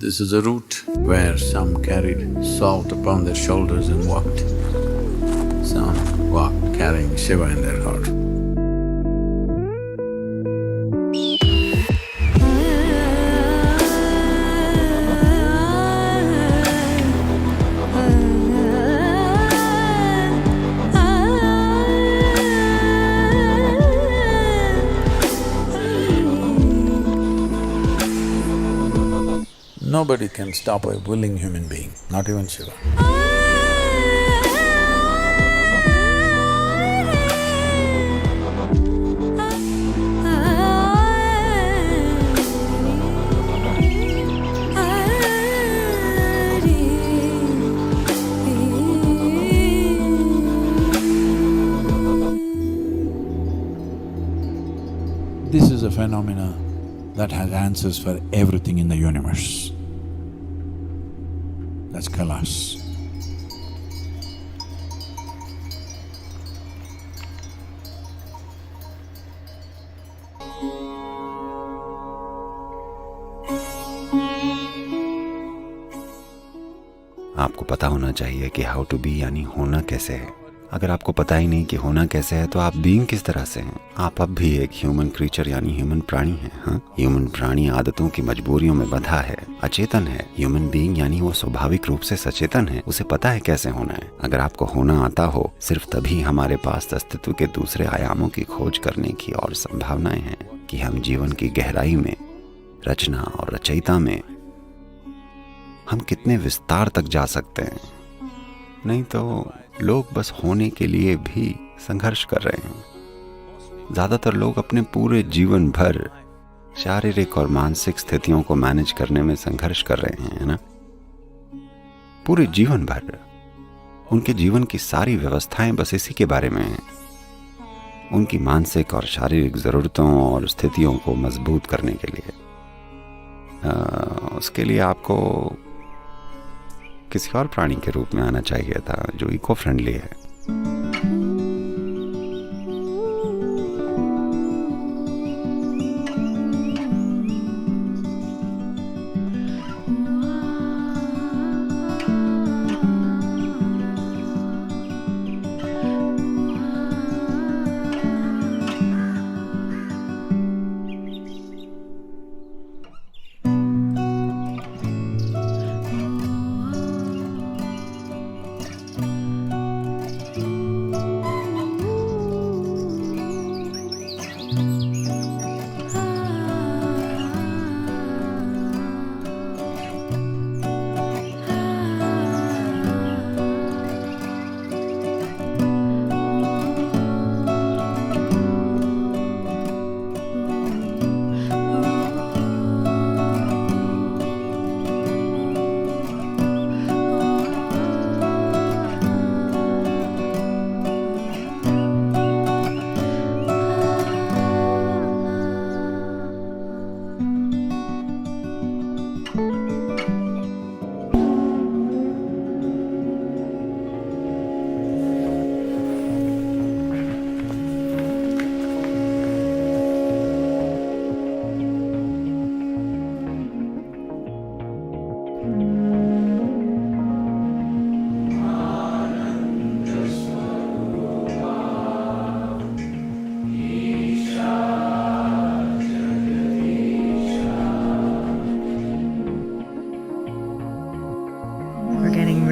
This is a route where some carried salt upon their shoulders and walked. Some walked carrying Shiva in their heart. Nobody can stop a willing human being, not even Shiva. This is a phenomena that has answers for everything in the universe. That's Kailash. आपको पता होना चाहिए कि how to be यानी होना कैसे है। अगर आपको पता ही नहीं कि होना कैसे है तो आप बीइंग किस तरह से हैं। आप अब भी एक ह्यूमन क्रीचर यानी ह्यूमन प्राणी हैं। हाँ, ह्यूमन प्राणी आदतों की मजबूरियों में बंधा है, अचेतन है। ह्यूमन बीइंग यानी वो स्वाभाविक रूप से सचेतन है, उसे पता है कैसे होना है। अगर आपको होना आता हो, सिर्फ तभी हमारे पास अस्तित्व के दूसरे आयामों की खोज करने की और संभावनाएं हैं कि हम जीवन की गहराई में, रचना और रचयिता में हम कितने विस्तार तक जा सकते हैं। नहीं तो लोग बस होने के लिए भी संघर्ष कर रहे हैं। ज्यादातर लोग अपने पूरे जीवन भर शारीरिक और मानसिक स्थितियों को मैनेज करने में संघर्ष कर रहे हैं, है ना? पूरे जीवन भर उनके जीवन की सारी व्यवस्थाएं बस इसी के बारे में हैं, उनकी मानसिक और शारीरिक जरूरतों और स्थितियों को मजबूत करने के लिए। उसके लिए आपको किसी और प्राणी के रूप में आना चाहिए था जो इको फ्रेंडली है।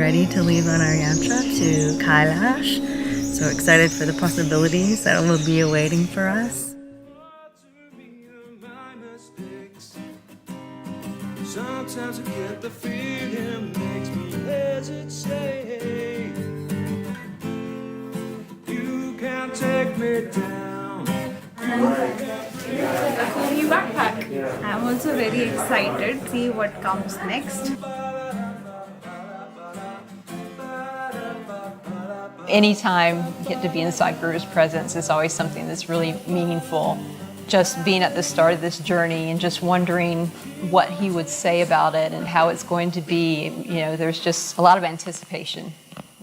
Ready to leave on our yatra to Kailash. So excited for the possibilities that will be awaiting for us. Sometimes I get the feeling makes me hesitate. You can't take me down. A whole new backpack. I'm also very excited to see what comes next. Anytime you get to be inside Guru's presence is always something that's really meaningful. Just being at the start of this journey and just wondering what he would say about it and how it's going to be, there's just a lot of anticipation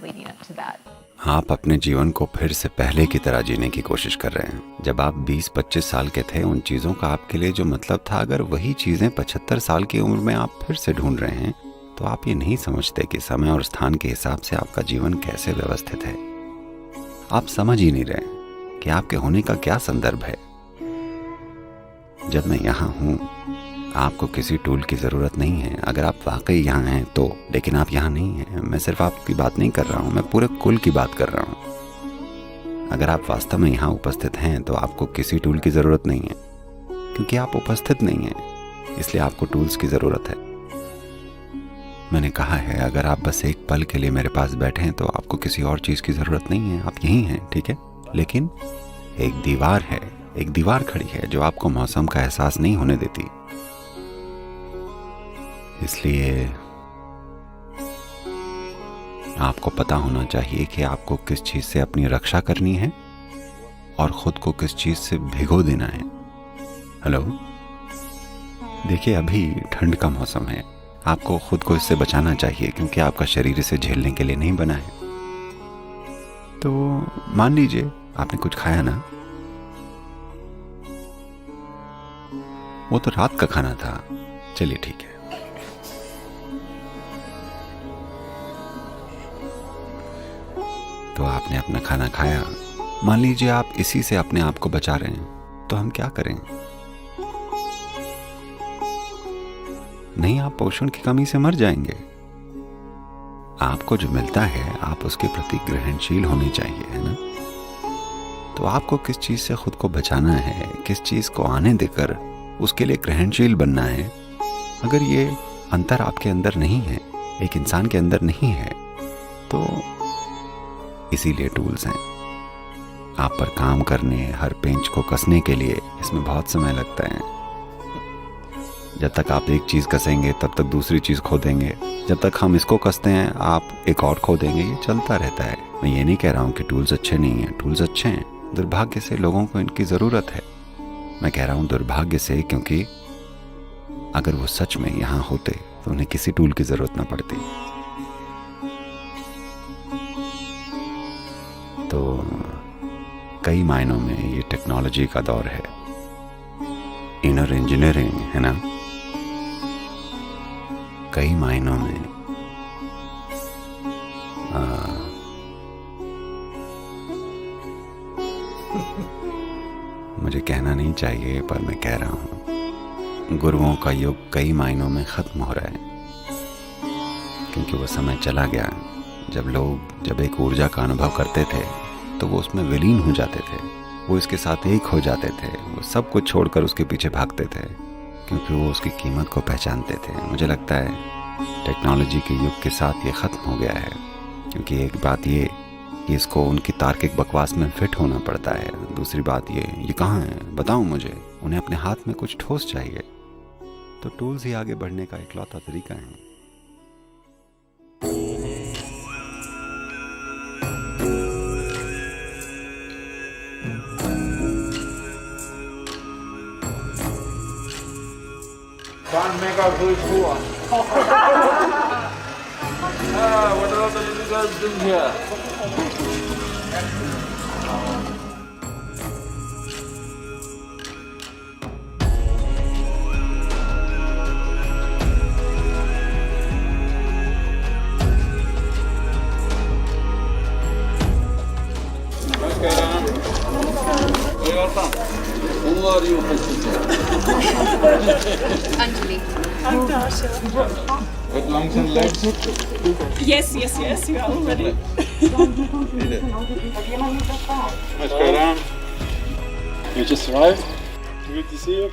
leading up to that. आप अपने जीवन को फिर से पहले की तरह जीने की कोशिश कर रहे हैं। जब आप 20-25 साल के थे, उन चीज़ों का आपके लिए जो मतलब था, अगर वही चीज़ें 75 साल की उम्र में आप फिर से ढूंढ रहे हैं, तो आप ये नहीं समझते कि समय और स्थान के हिसाब से आपका जीवन कैसे व्यवस्थित है। आप समझ ही नहीं रहे कि आपके होने का क्या संदर्भ है। जब मैं यहाँ हूँ, आपको किसी टूल की ज़रूरत नहीं है, अगर आप वाकई यहाँ हैं तो। लेकिन आप यहाँ नहीं हैं। मैं सिर्फ आपकी बात नहीं कर रहा हूँ, मैं पूरे कुल की बात कर रहा हूँ। अगर आप वास्तव में यहाँ उपस्थित हैं तो आपको किसी टूल की ज़रूरत नहीं है, क्योंकि आप उपस्थित नहीं हैं, इसलिए आपको टूल्स की ज़रूरत है। मैंने कहा है, अगर आप बस एक पल के लिए मेरे पास बैठे हैं तो आपको किसी और चीज़ की ज़रूरत नहीं है। आप यहीं हैं, ठीक है। लेकिन एक दीवार है, एक दीवार खड़ी है जो आपको मौसम का एहसास नहीं होने देती। इसलिए आपको पता होना चाहिए कि आपको किस चीज़ से अपनी रक्षा करनी है और ख़ुद को किस चीज़ से भिगो देना है। हेलो, देखिए, अभी ठंड का मौसम है। आपको खुद को इससे बचाना चाहिए, क्योंकि आपका शरीर इसे झेलने के लिए नहीं बना है। तो मान लीजिए आपने कुछ खाया ना, वो तो रात का खाना था। चलिए ठीक है। तो आपने अपना खाना खाया। मान लीजिए आप इसी से अपने आप को बचा रहे हैं, तो हम क्या करें? नहीं, आप पोषण की कमी से मर जाएंगे। आपको जो मिलता है आप उसके प्रति ग्रहणशील होने चाहिए, है ना? तो आपको किस चीज से खुद को बचाना है, किस चीज को आने देकर उसके लिए ग्रहणशील बनना है। अगर ये अंतर आपके अंदर नहीं है, एक इंसान के अंदर नहीं है, तो इसीलिए टूल्स हैं। आप पर काम करने, हर पेंच को कसने के लिए इसमें बहुत समय लगता है। जब तक आप एक चीज़ कसेंगे तब तक दूसरी चीज़ खो देंगे। जब तक हम इसको कसते हैं आप एक और खो देंगे। ये चलता रहता है। मैं ये नहीं कह रहा हूँ कि टूल्स अच्छे नहीं हैं, टूल्स अच्छे हैं। दुर्भाग्य से लोगों को इनकी ज़रूरत है। मैं कह रहा हूँ दुर्भाग्य से, क्योंकि अगर वो सच में यहाँ होते तो उन्हें किसी टूल की ज़रूरत ना पड़ती। तो कई मायनों में ये टेक्नोलॉजी का दौर है, इनर इंजीनियरिंग, है ना? कई मायनों में मुझे कहना नहीं चाहिए, पर मैं कह रहा हूँ, गुरुओं का युग कई मायनों में ख़त्म हो रहा है, क्योंकि वो समय चला गया जब एक ऊर्जा का अनुभव करते थे तो वो उसमें विलीन हो जाते थे, वो इसके साथ एक हो जाते थे, वो सब कुछ छोड़कर उसके पीछे भागते थे, क्योंकि वो उसकी कीमत को पहचानते थे। मुझे लगता है टेक्नोलॉजी के युग के साथ ये ख़त्म हो गया है, क्योंकि एक बात ये कि इसको उनकी तार्किक बकवास में फिट होना पड़ता है। दूसरी बात ये कहाँ है, बताओ मुझे। उन्हें अपने हाथ में कुछ ठोस चाहिए। तो टूल्स ही आगे बढ़ने का इकलौता तरीका है। Can't make out who is who. What are the little girls doing here? Who are you? Anjali. With lungs and legs? Yes, you are ready. Namaskaram. You just arrived? Good to see you.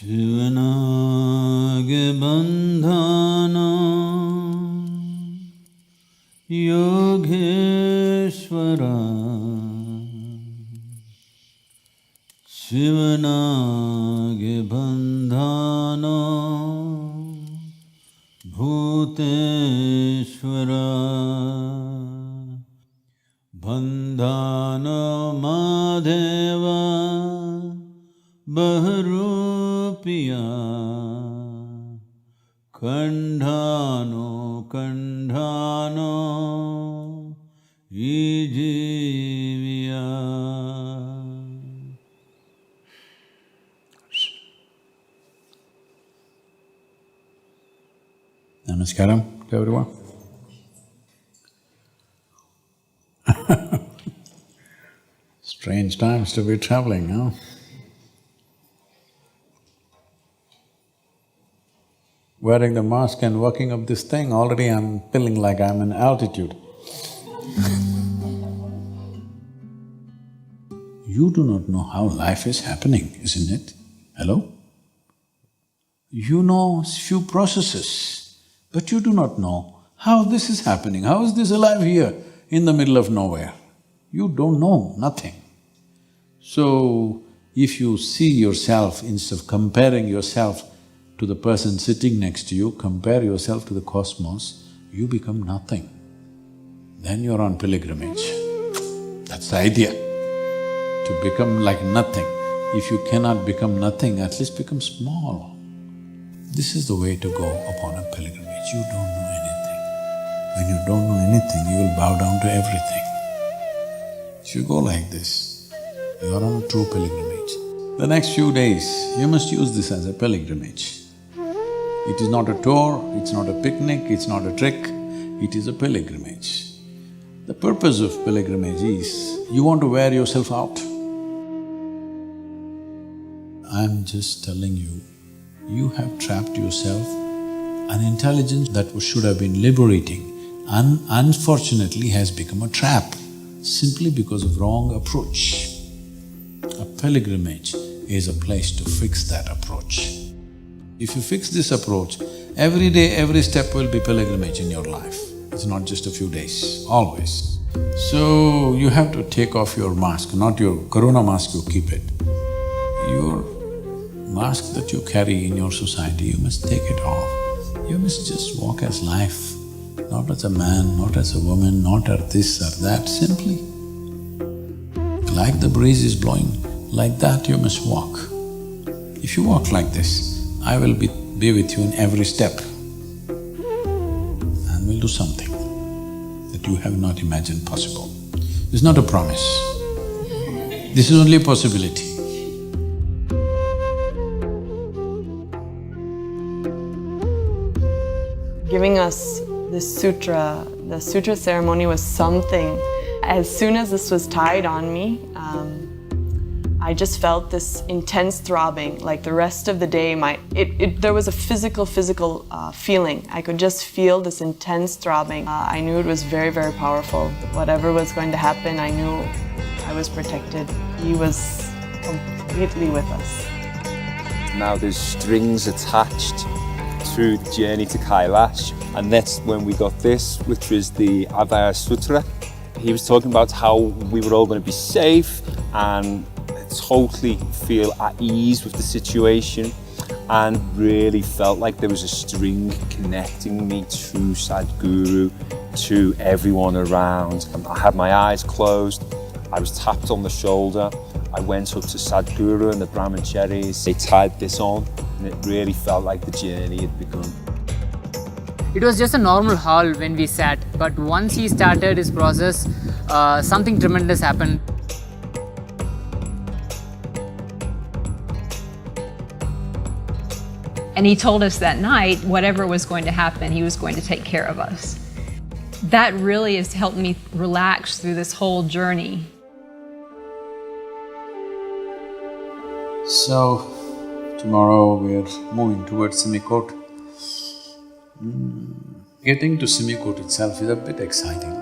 शिवनाग Bandhana Yogeshwara शिवनाग Bandhana भूतेश्वरा Bandhana Mahadeva Baharupiya Kandhano Kandhano Ijiviya. Namaskaram to everyone. Strange times to be traveling, huh? Wearing the mask and working up this thing, already I'm feeling like I'm in altitude. You do not know how life is happening, isn't it? Hello? You know few processes, but you do not know how this is happening. How is this alive here in the middle of nowhere? You don't know nothing. So, if you see yourself, instead of comparing yourself to the person sitting next to you, compare yourself to the cosmos, you become nothing. Then you're on pilgrimage. That's the idea, to become like nothing. If you cannot become nothing, at least become small. This is the way to go upon a pilgrimage. You don't know anything. When you don't know anything, you will bow down to everything. If you go like this, you are on a true pilgrimage. The next few days, you must use this as a pilgrimage. It is not a tour, it's not a picnic, it's not a trek, it is a pilgrimage. The purpose of pilgrimage is, you want to wear yourself out. I'm just telling you, you have trapped yourself. An intelligence that should have been liberating, unfortunately has become a trap, simply because of wrong approach. A pilgrimage is a place to fix that approach. If you fix this approach, every day, every step will be pilgrimage in your life. It's not just a few days, always. So, you have to take off your mask, not your corona mask, you keep it. Your mask that you carry in your society, you must take it off. You must just walk as life, not as a man, not as a woman, not as this or that, simply. Like the breeze is blowing, like that you must walk. If you walk like this, I will be with you in every step and we'll do something that you have not imagined possible. It's not a promise, this is only a possibility. Giving us this sutra, the sutra ceremony was something. As soon as this was tied on me, I just felt this intense throbbing, like the rest of the day there was a physical feeling. I could just feel this intense throbbing. I knew it was very, very powerful. Whatever was going to happen, I knew I was protected. He was completely with us. Now there's strings attached through the journey to Kailash, and that's when we got this, which was the Abhaya Sutra. He was talking about how we were all going to be safe and totally feel at ease with the situation, and really felt like there was a string connecting me to Sadhguru, to everyone around. I had my eyes closed, I was tapped on the shoulder, I went up to Sadhguru and the brahmacharis, they tied this on, and it really felt like the journey had begun. It was just a normal hall when we sat, but once he started his process, something tremendous happened. And he told us that night, whatever was going to happen, he was going to take care of us. That really has helped me relax through this whole journey. So, tomorrow we're moving towards Simikot. Getting to Simikot itself is a bit exciting.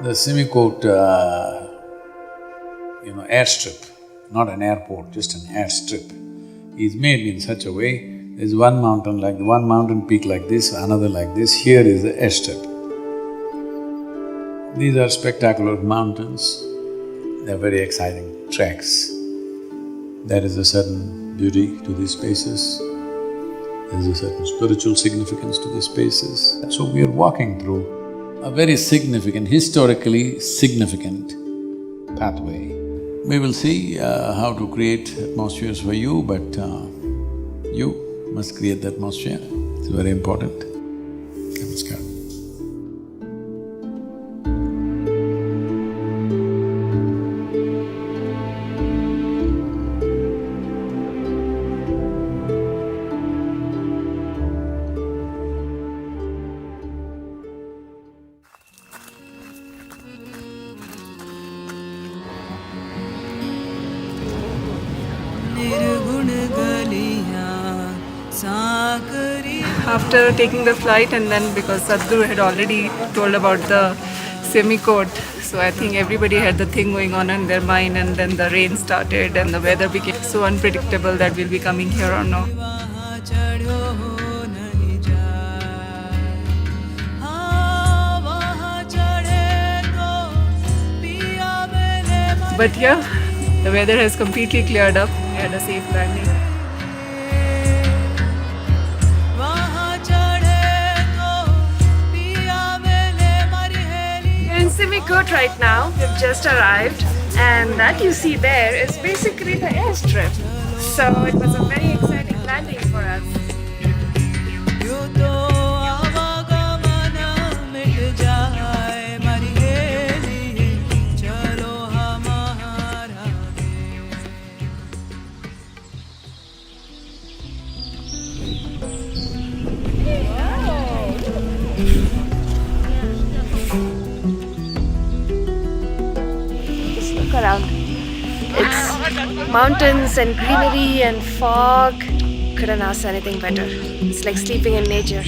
The Simikot, airstrip, not an airport, just an airstrip, is made in such a way, there's one mountain peak like this, another like this, here is the airstrip. These are spectacular mountains, they're very exciting treks. There is a certain beauty to these spaces, there is a certain spiritual significance to these spaces. So we are walking through a very significant, historically significant pathway. We will see how to create atmospheres for you, but you must create the atmosphere. It's very important. Namaskar. After taking the flight, and then because Sadhguru had already told about the semi-court, so I think everybody had the thing going on in their mind, and then the rain started and the weather became so unpredictable that we'll be coming here or no. But yeah, the weather has completely cleared up. We had a safe landing. Semi-court right now. We've just arrived, and that you see there is basically the airstrip. So it was a very exciting landing for us. Around. It's mountains and greenery and fog. Couldn't ask anything better. It's like sleeping in nature.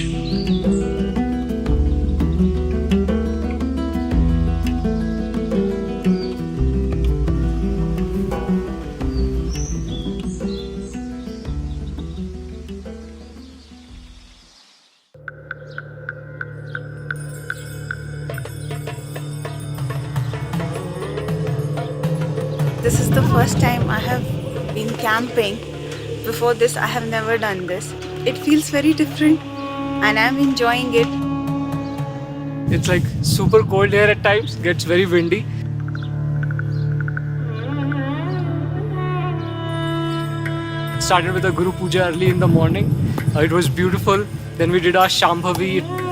This is the first time I have been camping. Before this, I have never done this. It feels very different and I'm enjoying it. It's like super cold here at times, gets very windy. Started with a Guru Puja early in the morning. It was beautiful. Then we did our Shambhavi.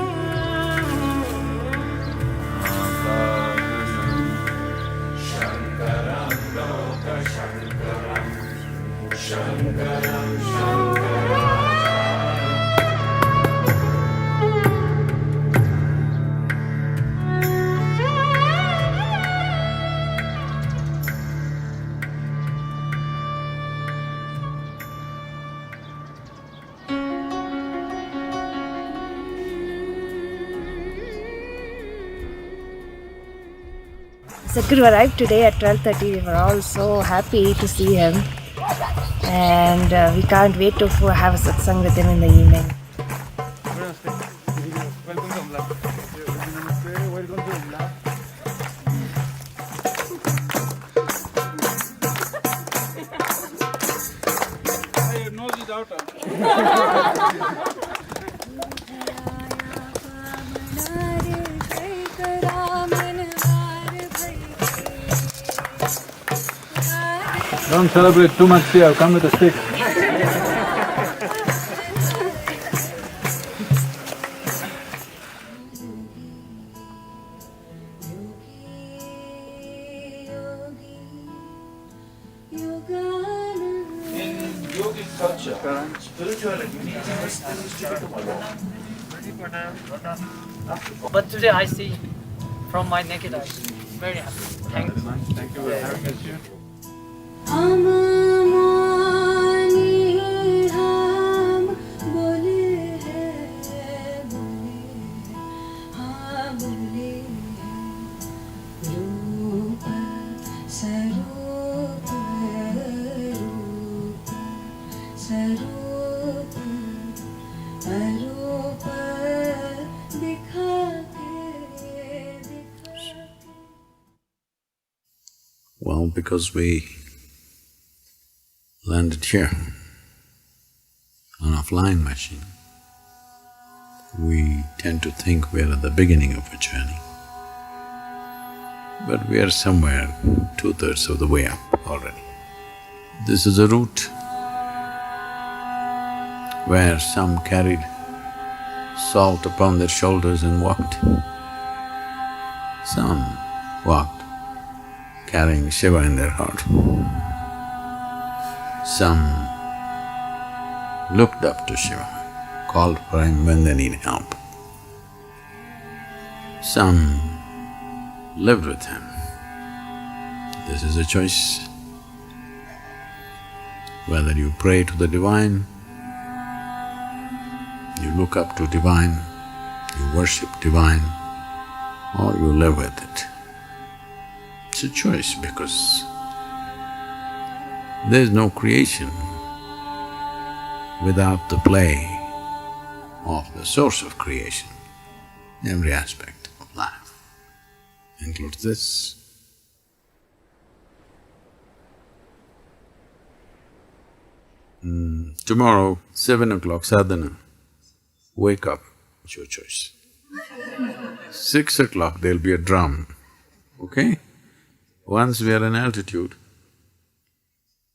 Sadhguru arrived today at 12:30. We were all so happy to see him, and we can't wait to have a satsang with him in the evening. Don't celebrate too much here, come with a stick. But today I see from my naked eyes. Very happy. Thank you. Thank you for having us here. Well, because we landed here on a flying machine, We tend to think we are at the beginning of a journey, but we are somewhere 2/3 of the way up already. This is a route where some carried salt upon their shoulders and walked. Some walked carrying Shiva in their heart. Some looked up to Shiva, called for him when they need help. Some lived with him. This is a choice. Whether you pray to the divine, you look up to divine, you worship divine, or you live with it. It's a choice because there's no creation without the play of the source of creation. Every aspect of life includes this. Tomorrow, 7 o'clock sadhana, wake up, it's your choice. 6 o'clock there'll be a drum, okay? Once we are in altitude,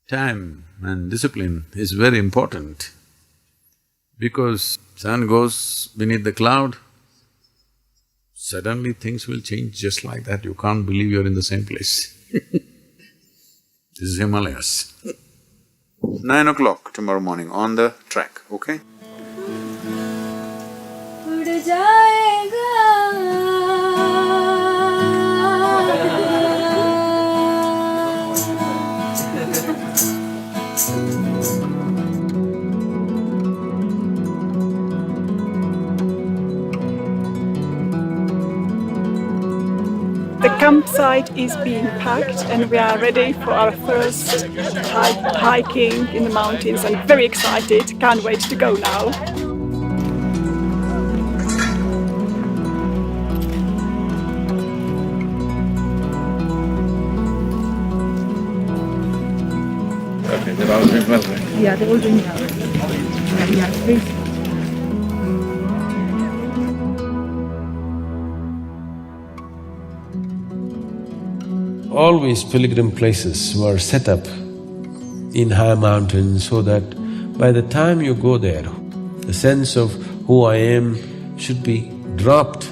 time and discipline is very important because sun goes beneath the cloud, suddenly things will change just like that, you can't believe you're in the same place. This is Himalayas. 9 o'clock tomorrow morning on the track, okay? The campsite is being packed and we are ready for our first hiking in the mountains and very excited, can't wait to go now. Okay, they're all doing well, right? Yeah, they're all doing well. Yeah, please. Always pilgrim places were set up in high mountains so that by the time you go there, the sense of who I am should be dropped.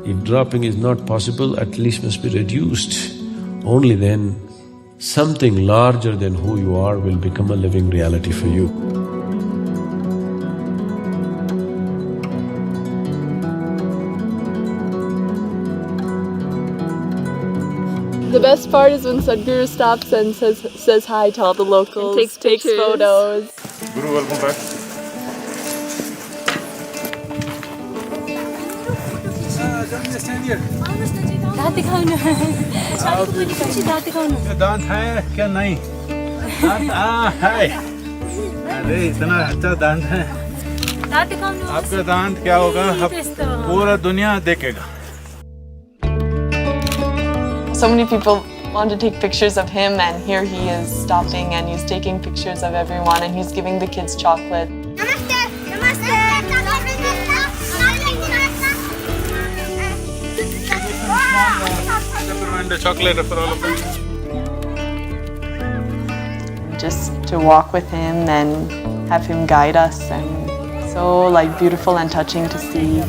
If dropping is not possible, at least must be reduced. Only then something larger than who you are will become a living reality for you. The best part is when Sadhguru stops and says hi to all the locals, takes photos. Guru, welcome back. Stand here. दांत है क्या नहीं? दांत है। अरे इतना अच्छा दांत है। आपका दांत क्या होगा? अब पूरा दुनिया देखेगा। So many people want to take pictures of him and here he is stopping and he's taking pictures of everyone and he's giving the kids chocolate. And a chocolate for all of them. Just to walk with him and have him guide us and so like beautiful and touching to see.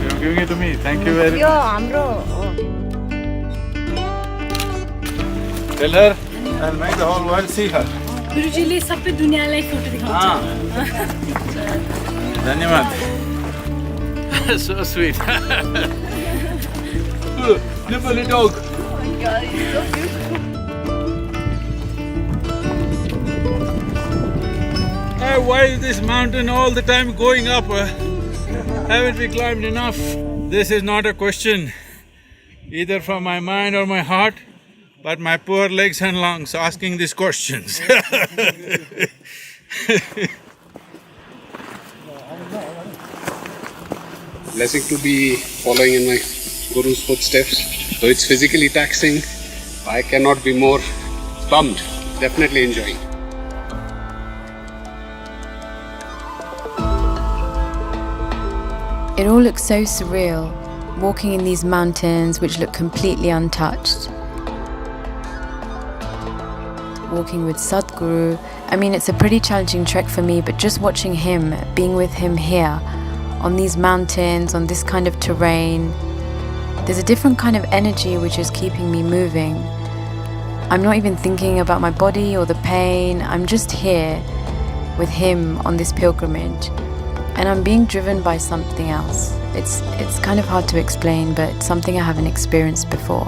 You're giving it to me. Thank you very much. Tell her I'll make the whole world see her. गुरुजीले सबै दुनियाँलाई photo दिखाउँछ। धन्यवाद। So sweet. Nipple dog. Oh my God, he's so beautiful. Why is this mountain all the time going up? Haven't we climbed enough? This is not a question either from my mind or my heart, but my poor legs and lungs asking these questions. blessing to be following in my Guru's footsteps. Though it's physically taxing, I cannot be more pumped. Definitely enjoying. It all looks so surreal, walking in these mountains which look completely untouched. Walking with Sadhguru, I mean, it's a pretty challenging trek for me, but just watching him, being with him here, on these mountains, on this kind of terrain, there's a different kind of energy which is keeping me moving. I'm not even thinking about my body or the pain, I'm just here with him on this pilgrimage. And I'm being driven by something else. It's kind of hard to explain, but it's something I haven't experienced before.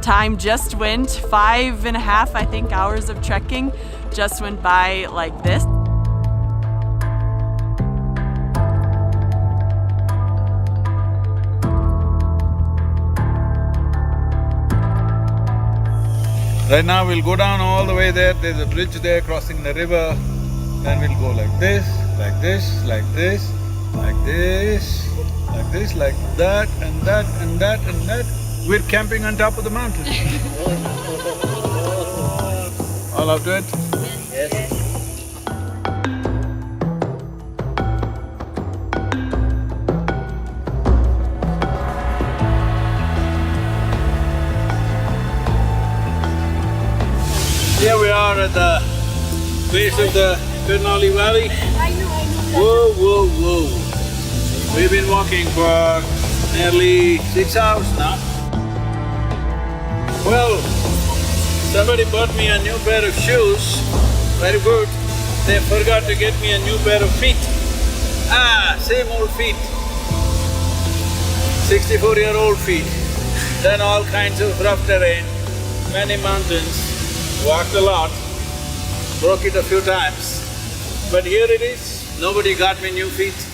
Time just went, 5.5, I think, hours of trekking just went by like this. Right now we'll go down all the way there, there's a bridge there crossing the river. Then we'll go like this, like this, like this, like this, like this, like that, and that, and that, and that. We're camping on top of the mountain. All up to it? Yes. Here we are at the base of the Karnali Valley. Whoa, whoa, whoa. We've been walking for nearly 6 hours now. Well, somebody bought me a new pair of shoes, very good. They forgot to get me a new pair of feet. Same old feet. 64-year-old feet. Done all kinds of rough terrain, many mountains, walked a lot, broke it a few times. But here it is, nobody got me new feet.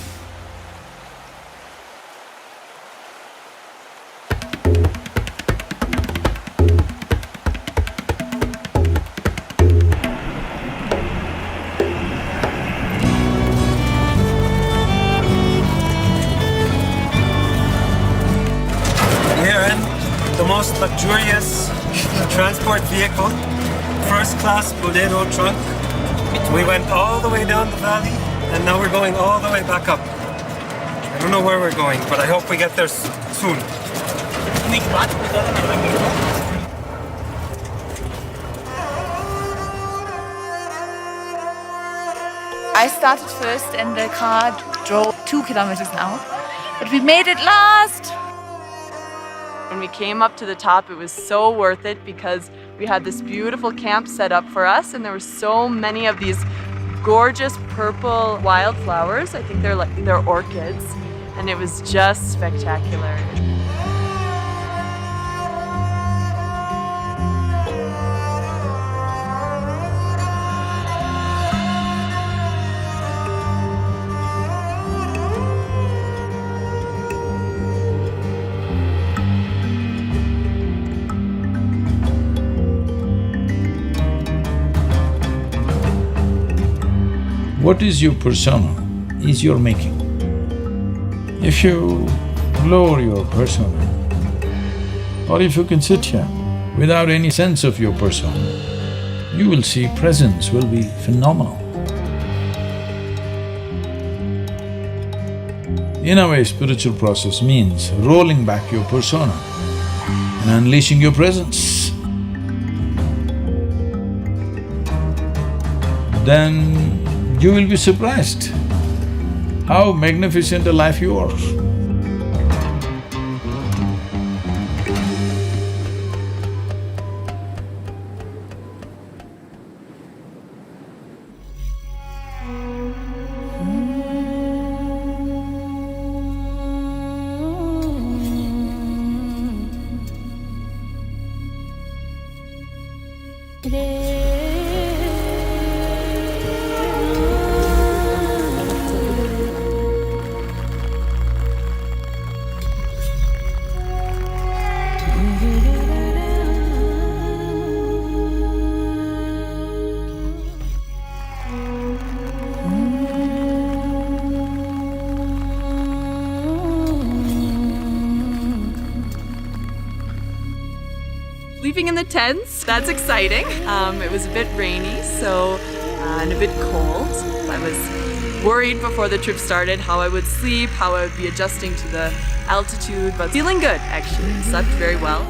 Most luxurious transport vehicle, first-class Bolero trunk. We went all the way down the valley and now we're going all the way back up. I don't know where we're going, but I hope we get there soon. I started first and the car drove 2 kilometers now, but we made it last. When we came up to the top, it was so worth it because we had this beautiful camp set up for us and there were so many of these gorgeous purple wildflowers. I think they're orchids, and it was just spectacular. What is your persona is your making. If you lower your persona, or if you can sit here without any sense of your persona, you will see presence will be phenomenal. In a way, spiritual process means rolling back your persona and unleashing your presence. Then you will be surprised how magnificent a life you are. sleeping in the tents. That's exciting. It was a bit rainy, and a bit cold. I was worried before the trip started how I would sleep, how I would be adjusting to the altitude, but feeling good actually. Slept very well.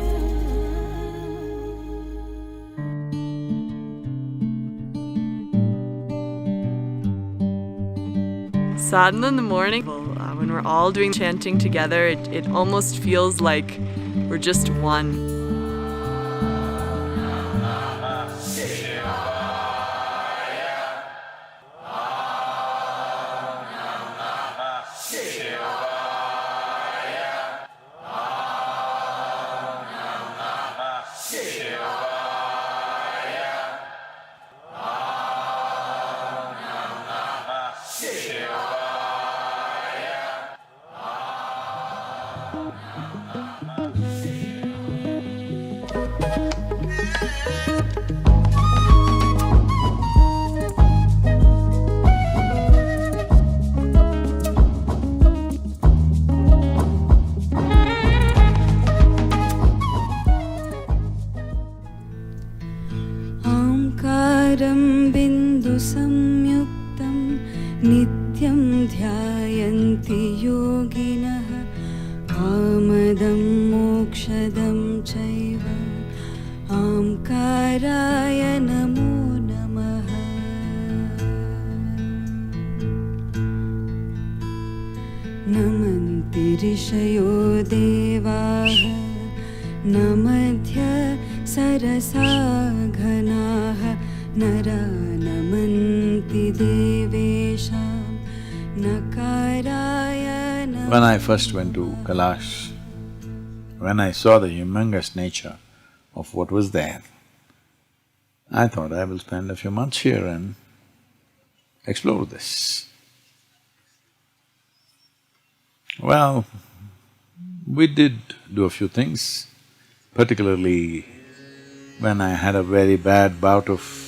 Sadhana in the morning, when we're all doing chanting together, it almost feels like we're just one. बिन्दु संयुक्तं नित्यं ध्यायन्ति योगिनः कामदं मोक्षदं चैव ओंकाराय नमो नमः। नमन्ति ऋषयो देवाः नमध्य सरसा घनाः नरा नमन्ति देवेशां नकाराय नमः। When I first went to Kailash, when I saw the humongous nature of what was there, I thought I will spend a few months here and explore this. Well, we did do a few things, particularly when I had a very bad bout of,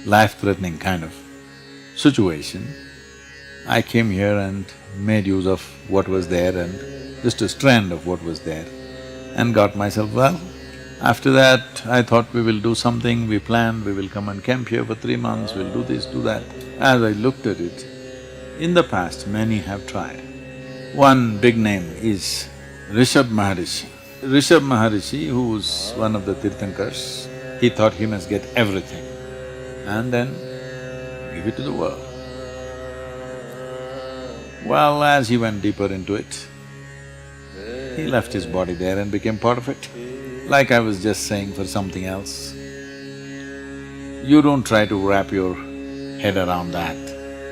life-threatening kind of situation. I came here and made use of what was there and just a strand of what was there and got myself well. After that, I thought we will do something, we planned, we will come and camp here for 3 months, we'll do this, do that. As I looked at it, in the past many have tried. One big name is Rishabh Maharishi. Rishabh Maharishi, who's one of the Tirthankars, he thought he must get everything and then give it to the world. Well, as he went deeper into it, he left his body there and became part of it. Like I was just saying for something else, you don't try to wrap your head around that,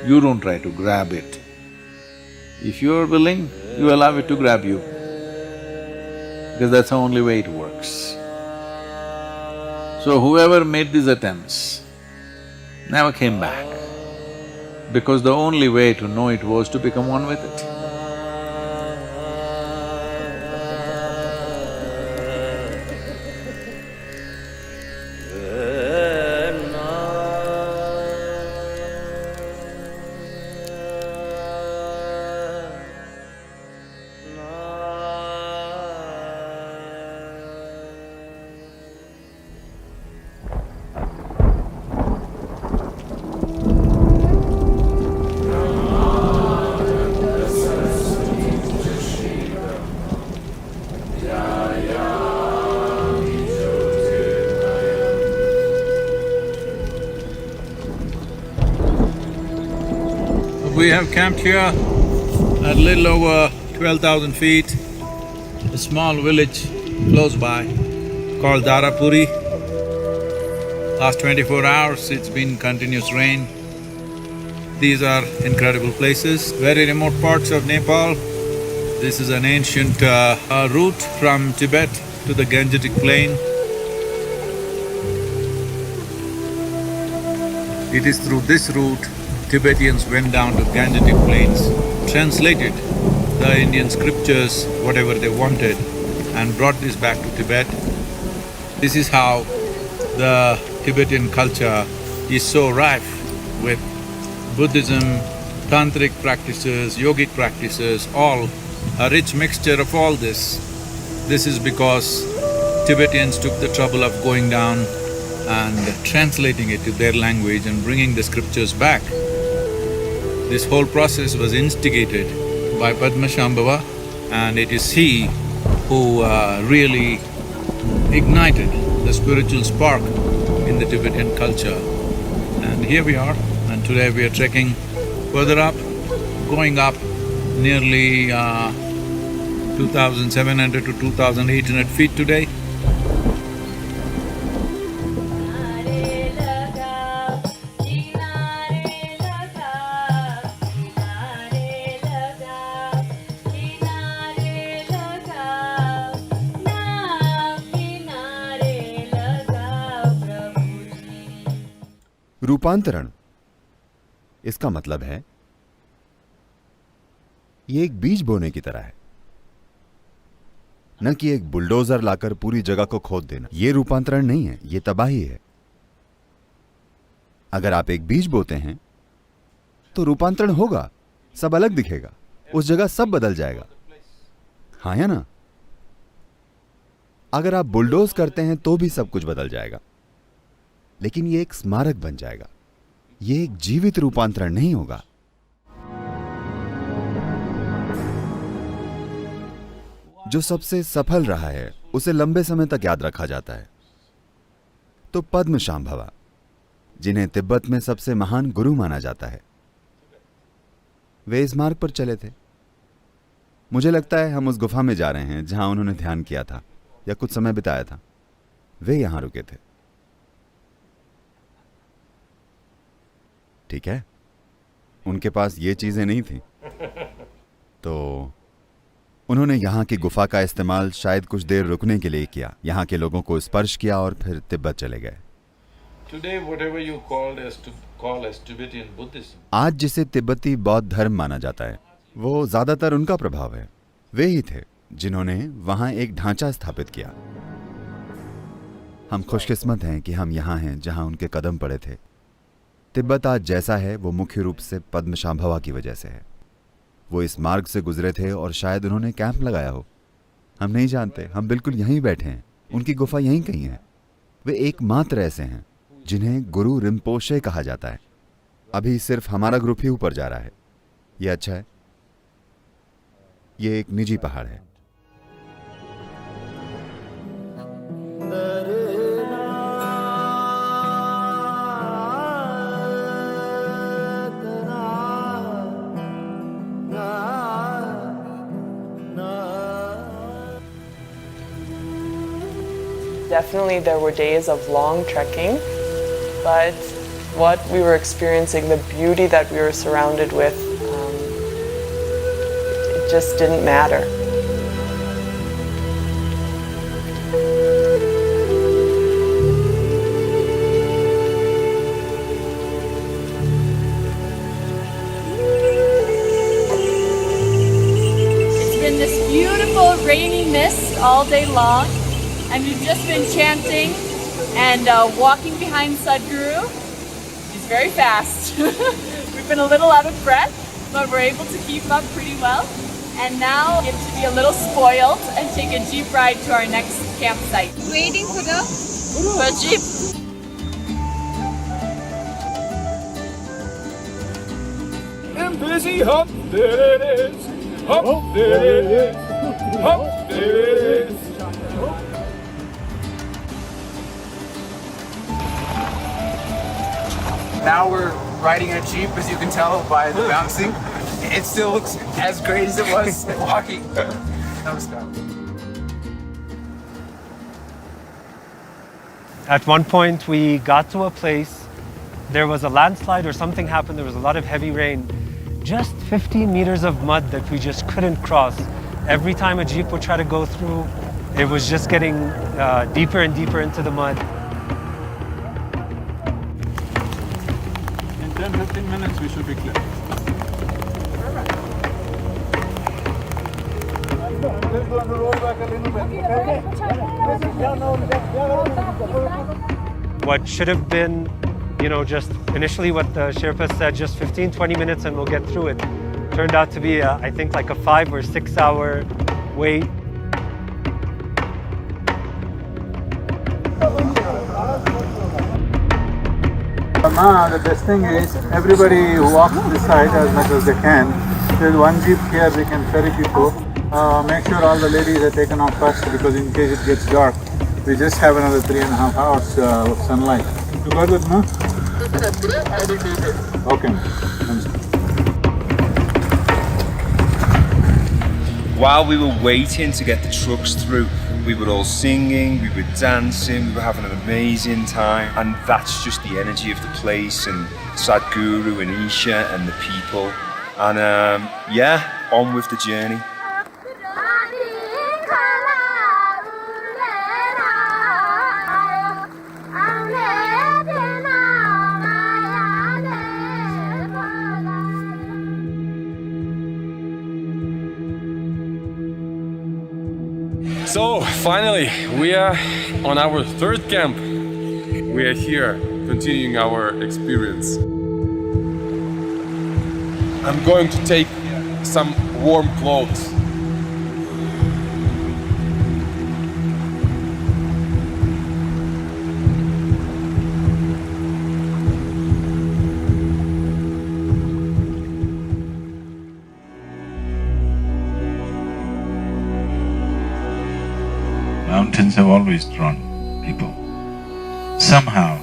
you don't try to grab it. If you're willing, you allow it to grab you, because that's the only way it works. So whoever made these attempts never came back, because the only way to know it was to become one with it. We have camped here at little over 12,000 feet, a small village close by called Darapuri. Last 24 hours, it's been continuous rain. These are incredible places, very remote parts of Nepal. This is an ancient route from Tibet to the Gangetic Plain. It is through this route Tibetans went down to Gangetic Plains, translated the Indian scriptures, whatever they wanted, and brought this back to Tibet. This is how the Tibetan culture is so rife with Buddhism, tantric practices, yogic practices, all a rich mixture of all this. This is because Tibetans took the trouble of going down and translating it to their language and bringing the scriptures back. This whole process was instigated by Padmashambhava, and it is he who really ignited the spiritual spark in the Tibetan culture. And here we are, and today we are trekking further up, going up nearly 2,700 to 2,800 feet today. रूपांतरण, इसका मतलब है ये एक बीज बोने की तरह है, न कि एक बुलडोजर लाकर पूरी जगह को खोद देना। ये रूपांतरण नहीं है, ये तबाही है। अगर आप एक बीज बोते हैं तो रूपांतरण होगा, सब अलग दिखेगा, उस जगह सब बदल जाएगा, हाँ या ना? अगर आप बुलडोज करते हैं तो भी सब कुछ बदल जाएगा, लेकिन ये एक स्मारक बन जाएगा। ये एक जीवित रूपांतरण नहीं होगा। जो सबसे सफल रहा है उसे लंबे समय तक याद रखा जाता है। तो पद्मशांभवा, जिन्हें तिब्बत में सबसे महान गुरु माना जाता है, वे इस मार्ग पर चले थे। मुझे लगता है हम उस गुफा में जा रहे हैं जहां उन्होंने ध्यान किया था या कुछ समय बिताया था। वे यहां रुके थे, ठीक है? उनके पास ये चीजें नहीं थी, तो उन्होंने यहां की गुफा का इस्तेमाल शायद कुछ देर रुकने के लिए किया, यहां के लोगों को स्पर्श किया और फिर तिब्बत चले गए। आज जिसे तिब्बती बौद्ध धर्म माना जाता है, वो ज्यादातर उनका प्रभाव है। वे ही थे जिन्होंने वहां एक ढांचा स्थापित किया। हम खुशकिस्मत हैं कि हम यहां हैं जहां उनके कदम पड़े थे। तिब्बत आज जैसा है वो मुख्य रूप से पद्मशांभवा की वजह से है। वो इस मार्ग से गुजरे थे और शायद उन्होंने कैंप लगाया हो, हम नहीं जानते। हम बिल्कुल यहीं बैठे हैं, उनकी गुफा यहीं कहीं है। वे एकमात्र ऐसे हैं जिन्हें गुरु रिम्पोशे कहा जाता है। अभी सिर्फ हमारा ग्रुप ही ऊपर जा रहा है। ये अच्छा है, ये एक निजी पहाड़ है। Definitely there were days of long trekking, but what we were experiencing, the beauty that we were surrounded with, it just didn't matter. It's been this beautiful rainy mist all day long. And we've just been chanting and walking behind Sadhguru. He's very fast. We've been a little out of breath, but we're able to keep up pretty well. And now we get to be a little spoiled and take a jeep ride to our next campsite. Waiting for a jeep. I'm busy, hop, there it is. Hop, there it is. Hop, there it is. Now we're riding a Jeep, as you can tell by the bouncing. It still looks as great as it was walking. Namaskar. At one point we got to a place, there was a landslide or something happened, there was a lot of heavy rain. Just 15 meters of mud that we just couldn't cross. Every time a Jeep would try to go through, it was just getting deeper and deeper into the mud. 10-15 minutes we should be clear. What should have been, just initially what the Sherpa said, just 15-20 minutes and we'll get through it, turned out to be, I think, like a 5 or 6 hour wait. the best thing is everybody walks this side as much as they can. There's one jeep here, we can ferry people. Make sure all the ladies are taken off first because in case it gets dark, we just have another 3.5 hours of sunlight. You got it, no? Okay. While we were waiting to get the trucks through, we were all singing, we were dancing, we were having an amazing time. And that's just the energy of the place and Sadhguru and Isha and the people. And yeah, on with the journey. So finally, we are on our third camp. We are here, continuing our experience. I'm going to take some warm clothes. Mountains have always drawn people. Somehow,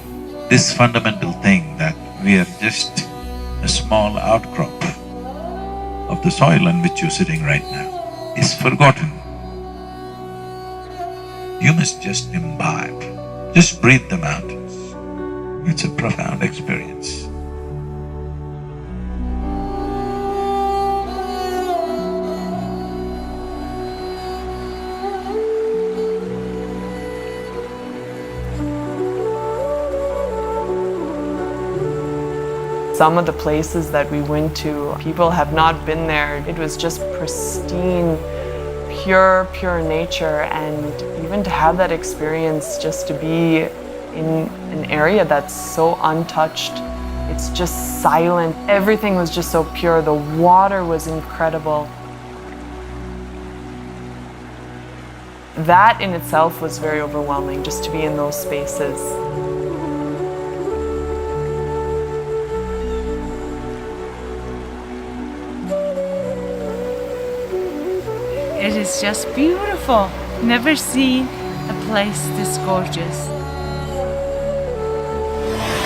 this fundamental thing that we are just a small outcrop of the soil on which you're sitting right now is forgotten. You must just imbibe, just breathe the mountains. It's a profound experience. Some of the places that we went to, people have not been there. It was just pristine, pure nature, and even to have that experience, just to be in an area that's so untouched, it's just silent. Everything was just so pure. The water was incredible. That in itself was very overwhelming, just to be in those spaces. It is just beautiful. Never seen a place this gorgeous.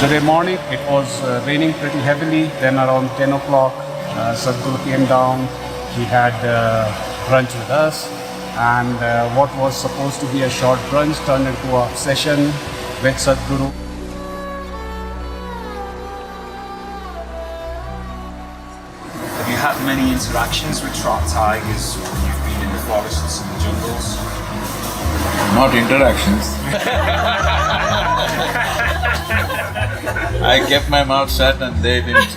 Today morning it was raining pretty heavily. Then around 10 o'clock Sadhguru came down. He had brunch with us, and what was supposed to be a short brunch turned into a session with Sadhguru. Have you had many interactions with trapped tigers when you've been in the forests and the jungles? Not interactions. I kept my mouth shut and they didn't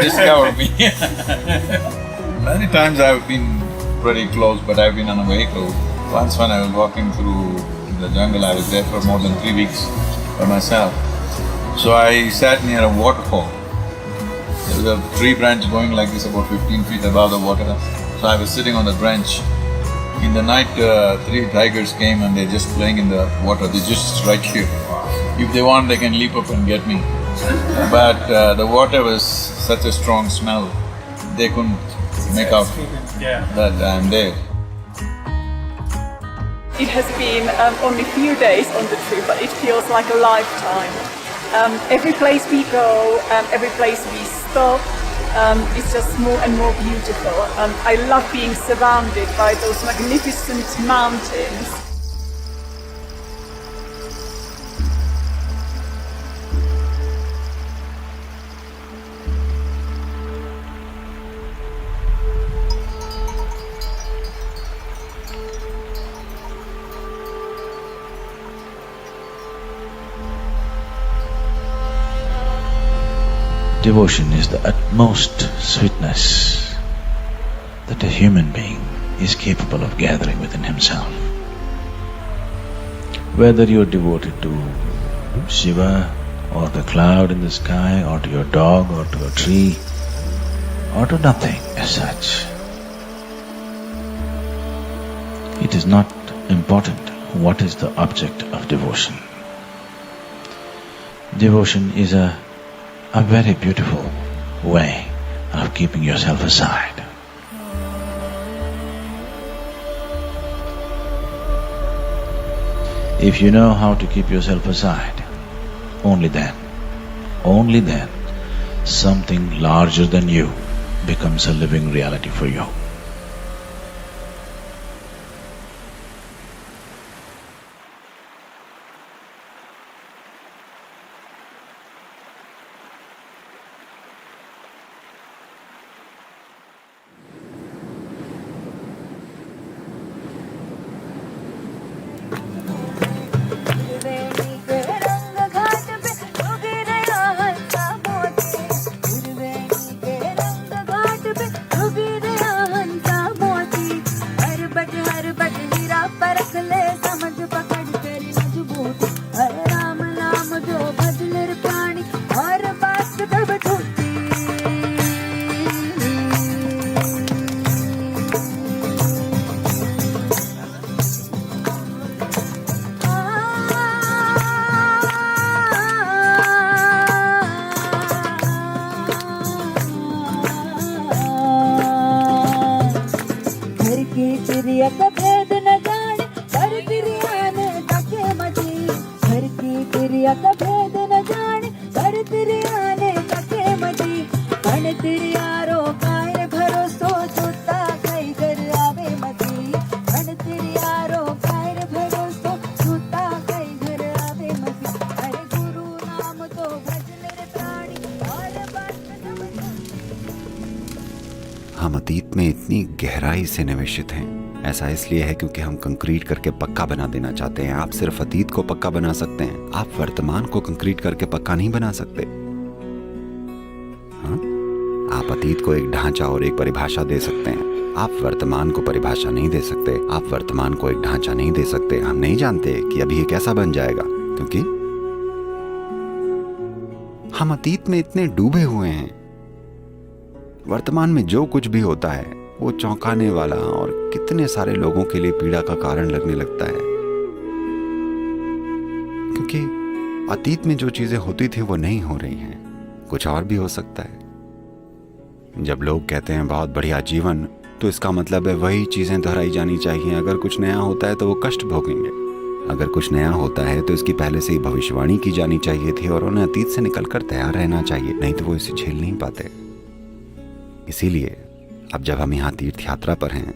discover me. Many times I've been pretty close, but I've been on a vehicle. Once when I was walking through the jungle, I was there for more than 3 weeks by myself. So I sat near a waterfall. There was a tree branch going like this about 15 feet above the water. So I was sitting on the branch. In the night, 3 tigers came and they're just playing in the water. They're just right here. If they want, they can leap up and get me. But the water was such a strong smell, they couldn't make out that I'm there. It has been only a few days on the trip, but it feels like a lifetime. Every place we go, every place we stop, it's just more and more beautiful. I love being surrounded by those magnificent mountains. Devotion is the utmost sweetness that a human being is capable of gathering within himself. Whether you're devoted to Shiva, or the cloud in the sky, or to your dog, or to a tree, or to nothing as such, it is not important what is the object of devotion. Devotion is a a very beautiful way of keeping yourself aside. If you know how to keep yourself aside, only then, something larger than you becomes a living reality for you. हम अतीत में इतनी गहराई से निवेशित हैं। ऐसा इसलिए है क्योंकि हम कंक्रीट करके पक्का बना देना चाहते हैं। आप सिर्फ अतीत को पक्का बना सकते हैं, आप वर्तमान को कंक्रीट करके पक्का नहीं बना सकते। हाँ? आप अतीत को एक ढांचा और एक परिभाषा दे सकते हैं, आप वर्तमान को परिभाषा नहीं दे सकते। आप वर्तमान को एक ढांचा नहीं दे सकते। हम नहीं जानते कि अभी ये कैसा बन जाएगा, क्योंकि हम अतीत में इतने डूबे हुए हैं। वर्तमान में जो कुछ भी होता है वो चौंकाने वाला और कितने सारे लोगों के लिए पीड़ा का कारण लगने लगता है, क्योंकि अतीत में जो चीजें होती थी वो नहीं हो रही हैं। कुछ और भी हो सकता है। जब लोग कहते हैं बहुत बढ़िया जीवन, तो इसका मतलब है वही चीजें दोहराई जानी चाहिए। अगर कुछ नया होता है तो वो कष्ट भोगेंगे। अगर कुछ नया होता है तो इसकी पहले से ही भविष्यवाणी की जानी चाहिए थी और उन्हें अतीत से निकलकर तैयार रहना चाहिए, नहीं तो वो इसे झेल नहीं पाते। इसीलिए अब जब हम यहाँ तीर्थ यात्रा पर हैं,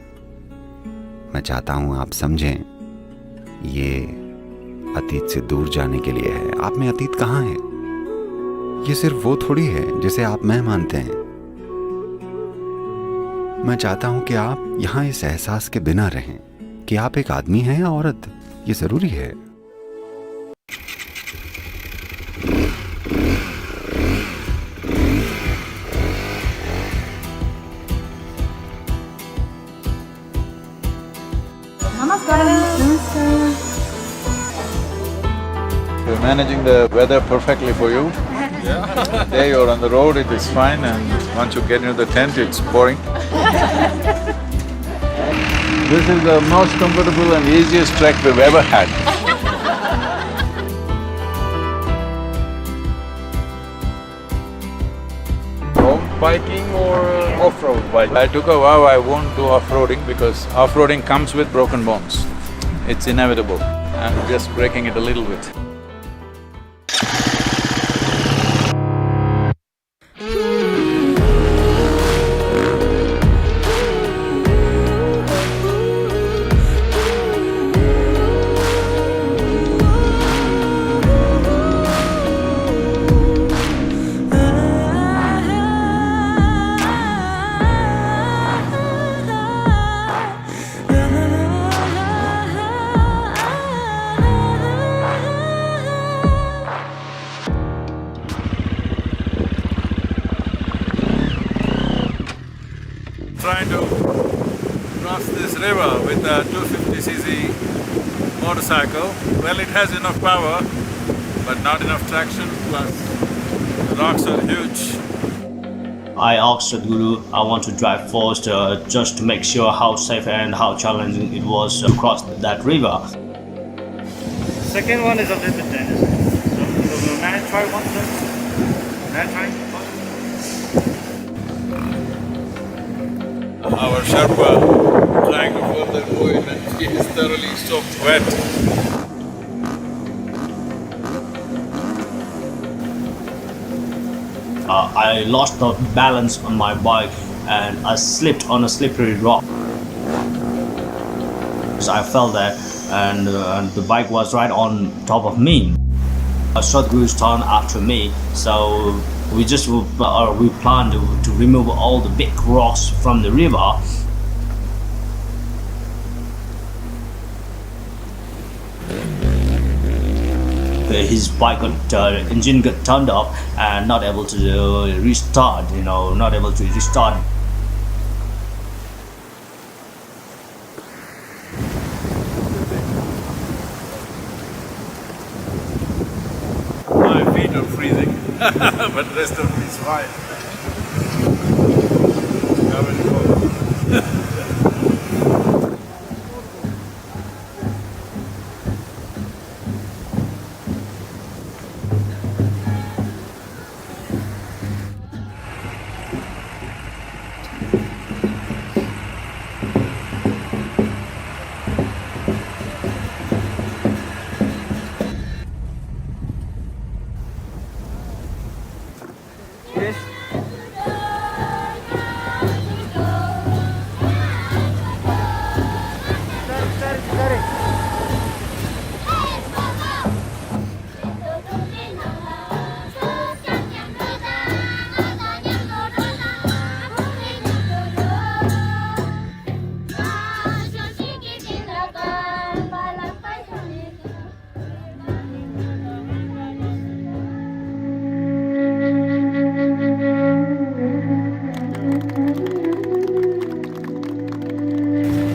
मैं चाहता हूं आप समझें, ये अतीत से दूर जाने के लिए है। आप में अतीत कहाँ है? ये सिर्फ वो थोड़ी है जिसे आप मैं मानते हैं। मैं चाहता हूं कि आप यहाँ इस एहसास के बिना रहें कि आप एक आदमी हैं या औरत। ये जरूरी है। We're managing the weather perfectly for you. Yeah. There you're on the road, it is fine, and once you get into the tent, it's pouring. This is the most comfortable and easiest trek we've ever had. Home biking or off-road biking? I took a vow I won't do off-roading because off-roading comes with broken bones. It's inevitable. I'm just breaking it a little bit. Trying to cross this river with a 250cc motorcycle. Well, it has enough power, but not enough traction, plus the rocks are huge. I asked Sadhguru, I want to drive first just to make sure how safe and how challenging it was to cross that river. The second one is a little bit dangerous. So may I try one first? Our Sherpa trying to further go in and he is thoroughly soaked wet. I lost the balance on my bike and I slipped on a slippery rock. So I fell there and the bike was right on top of me. Sadhguru's turned after me, so we planned to remove all the big rocks from the river. His bike engine got turned off and not able to restart, not able to restart. My feet are freezing, but the rest of me is fine.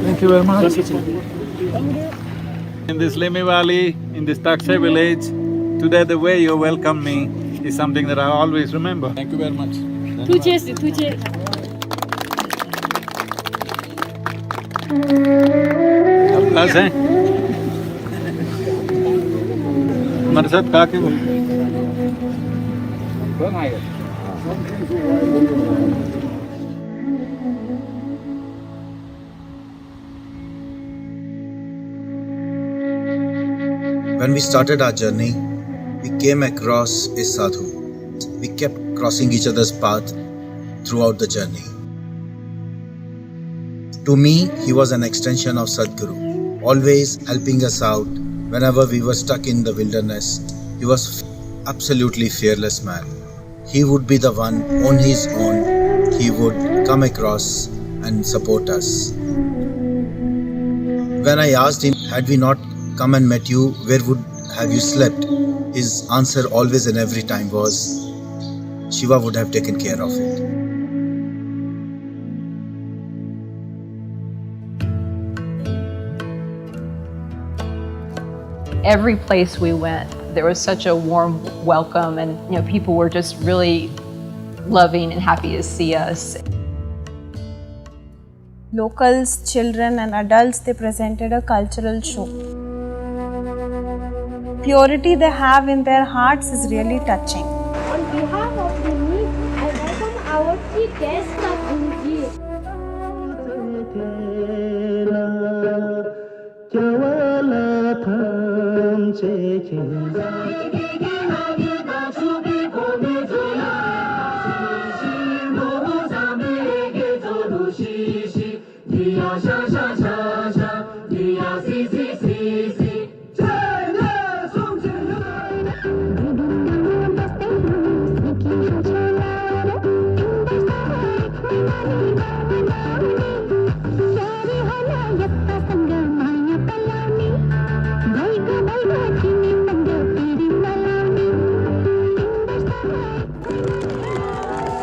Thank you very much. In this Limi Valley, in this Takshay village, today the way you welcomed me is something that I always remember. Thank you very much. तुझे आप class हैं? हमारे साथ खा के When we started our journey, we came across a sadhu. We kept crossing each other's path throughout the journey. To me, he was an extension of Sadhguru, always helping us out whenever we were stuck in the wilderness. He was absolutely fearless man. He would be the one on his own. He would come across and support us. When I asked him, had we not come and met you, where would have you slept? His answer always and every time was, Shiva would have taken care of it. Every place we went, there was such a warm welcome, and people were just really loving and happy to see us. Locals, children and adults, they presented a cultural show. Purity they have in their hearts is really touching. On behalf of the meet, I welcome our chief guest of Guruji.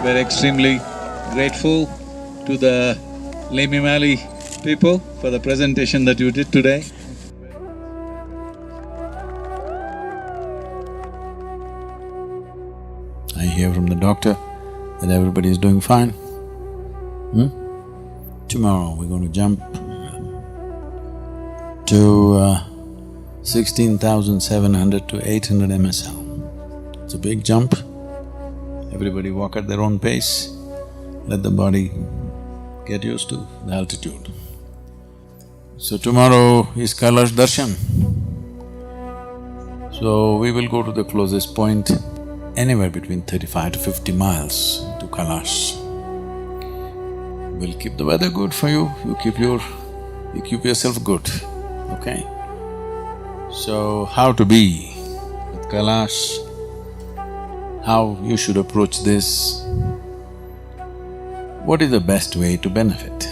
We're extremely grateful to the Limi Valley people for the presentation that you did today. I hear from the doctor that everybody is doing fine. Tomorrow we're going to jump to 16,700 to 800 MSL. It's a big jump. Everybody walk at their own pace, let the body get used to the altitude. So tomorrow is Kailash Darshan. So we will go to the closest point, anywhere between 35 to 50 miles to Kailash. We'll keep the weather good for you, you keep yourself good, okay? So how to be with Kailash, how you should approach this, what is the best way to benefit?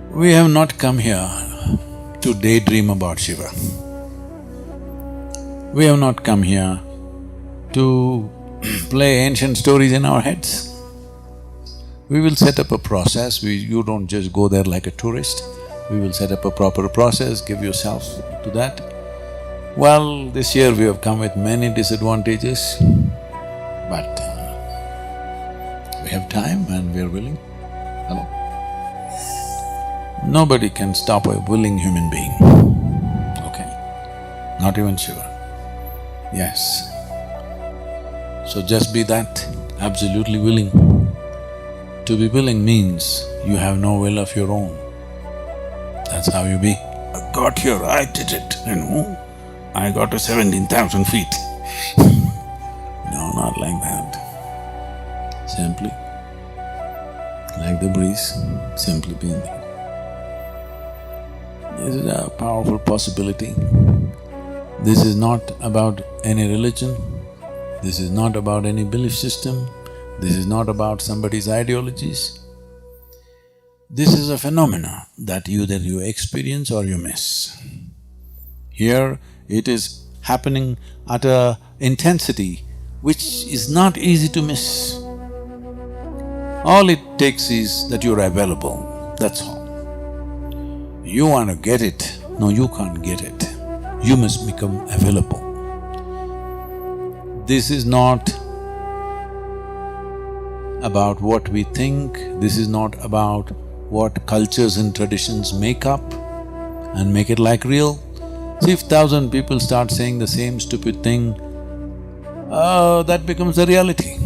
We have not come here to daydream about Shiva. We have not come here to play ancient stories in our heads. We will set up a process, you don't just go there like a tourist. We will set up a proper process, give yourself to that. Well, this year we have come with many disadvantages, but we have time and we are willing. Hello? Nobody can stop a willing human being, okay? Not even Shiva. Yes. So just be that, absolutely willing. To be willing means you have no will of your own. That's how you be. I got here, I did it, I got to 17,000 feet. No, not like that. Simply, like the breeze, simply being there. This is a powerful possibility. This is not about any religion, this is not about any belief system, this is not about somebody's ideologies. This is a phenomena that either you experience or you miss. Here, it is happening at a intensity which is not easy to miss. All it takes is that you're available, that's all. You want to get it, no, you can't get it. You must become available. This is not about what we think, this is not about what cultures and traditions make up and make it like real. See, if 1,000 people start saying the same stupid thing, that becomes a reality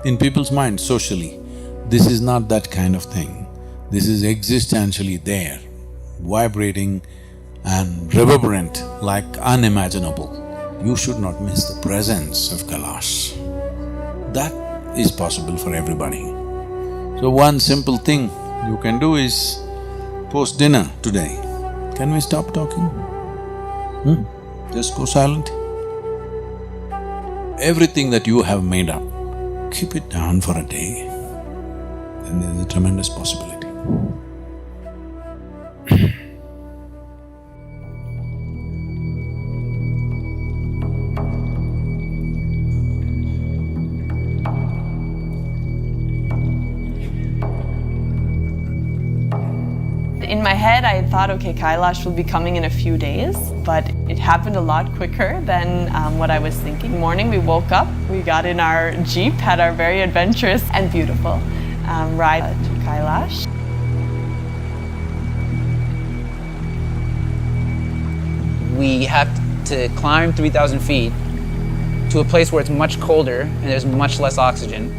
in people's minds socially. This is not that kind of thing. This is existentially there, vibrating and reverberant like unimaginable. You should not miss the presence of Kailash. That is possible for everybody. So one simple thing you can do is, post dinner today, can we stop talking? Just go silent. Everything that you have made up, keep it down for a day, then there's a tremendous possibility. In my head, I thought, okay, Kailash will be coming in a few days, but it happened a lot quicker than what I was thinking. Morning, we woke up, we got in our Jeep, had our very adventurous and beautiful ride to Kailash. We have to climb 3,000 feet to a place where it's much colder and there's much less oxygen.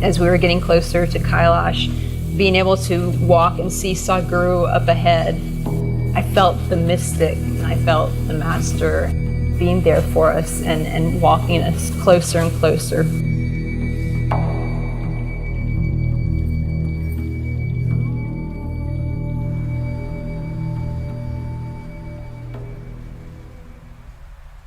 As we were getting closer to Kailash, being able to walk and see Sadhguru up ahead, I felt the mystic, I felt the master being there for us and walking us closer and closer.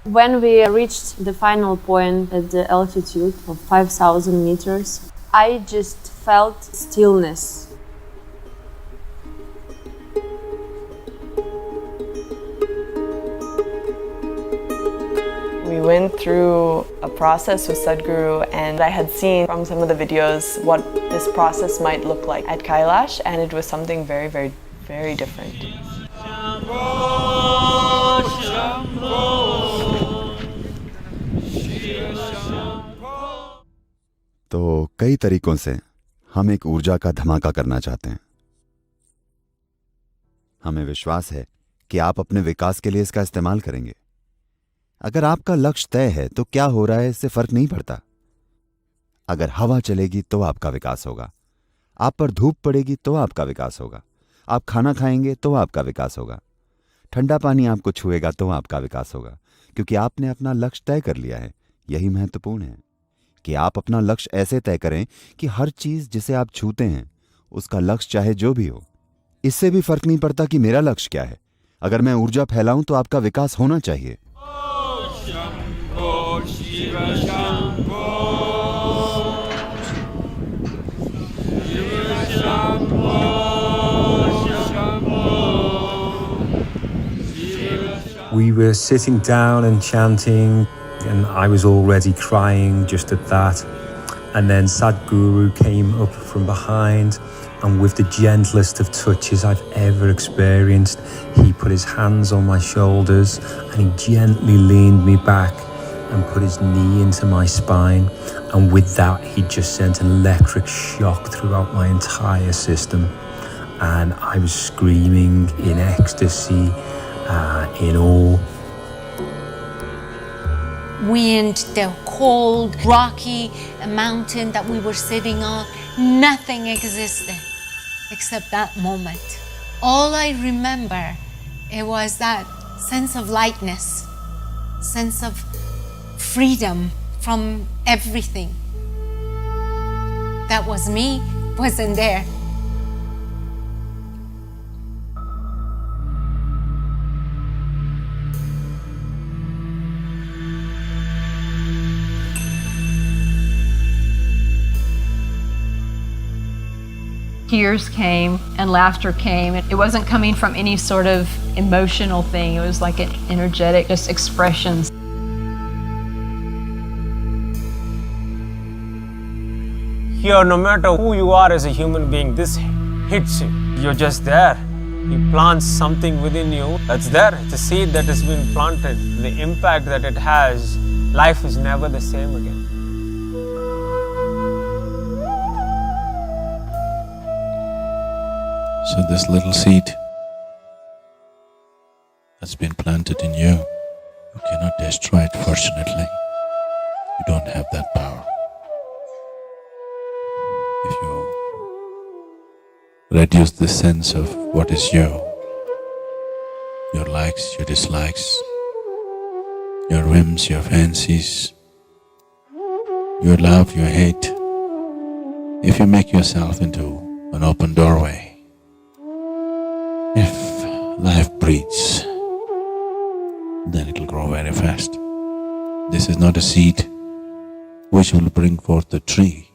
When we reached the final point at the altitude of 5,000 meters, I just felt stillness. We went through a process with Sadhguru, and I had seen from some of the videos what this process might look like at Kailash, and it was something very, very, very different. तो कई तरीकों से हम एक ऊर्जा का धमाका करना चाहते हैं। हमें विश्वास है कि आप अपने विकास के लिए इसका इस्तेमाल करेंगे। अगर आपका लक्ष्य तय है तो क्या हो रहा है इससे फर्क नहीं पड़ता। अगर हवा चलेगी तो आपका विकास होगा, आप पर धूप पड़ेगी तो आपका विकास होगा, आप खाना खाएंगे तो आपका विकास होगा, ठंडा पानी आपको छुएगा तो आपका विकास होगा, क्योंकि आपने अपना लक्ष्य तय कर लिया है। यही महत्वपूर्ण है कि आप अपना लक्ष्य ऐसे तय करें कि हर चीज जिसे आप छूते हैं उसका लक्ष्य चाहे जो भी हो, इससे भी फर्क नहीं पड़ता कि मेरा लक्ष्य क्या है। अगर मैं ऊर्जा फैलाऊं तो आपका विकास होना चाहिए। We were sitting down and chanting, and I was already crying just at that. And then Sadhguru came up from behind, and with the gentlest of touches I've ever experienced, he put his hands on my shoulders and he gently leaned me back and put his knee into my spine. And with that, he just sent an electric shock throughout my entire system. And I was screaming in ecstasy, in awe. Wind, the cold, rocky mountain that we were sitting on, nothing existed except that moment. All I remember, it was that sense of lightness, sense of freedom from everything. That was me, wasn't there. Tears came and laughter came. It wasn't coming from any sort of emotional thing. It was like an energetic, just expressions. Here, no matter who you are as a human being, this hits you. You're just there. You plant something within you that's there. It's a seed that has been planted. The impact that it has, life is never the same again. So this little seed that's been planted in you, you cannot destroy it, fortunately. You don't have that power. If you reduce the sense of what is you, your likes, your dislikes, your whims, your fancies, your love, your hate, if you make yourself into an open doorway, if life breathes, then it'll grow very fast. This is not a seed which will bring forth a tree.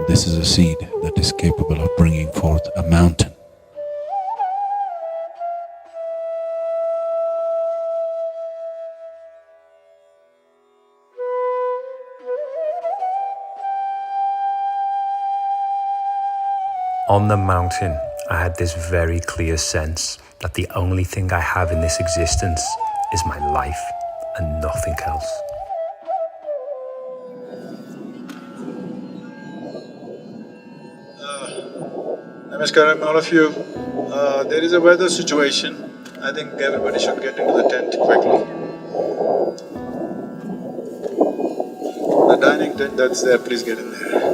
This is a seed that is capable of bringing forth a mountain. On the mountain, I had this very clear sense that the only thing I have in this existence is my life and nothing else. Namaskaram, all of you. There is a weather situation. I think everybody should get into the tent quickly. The dining tent that's there, please get in there.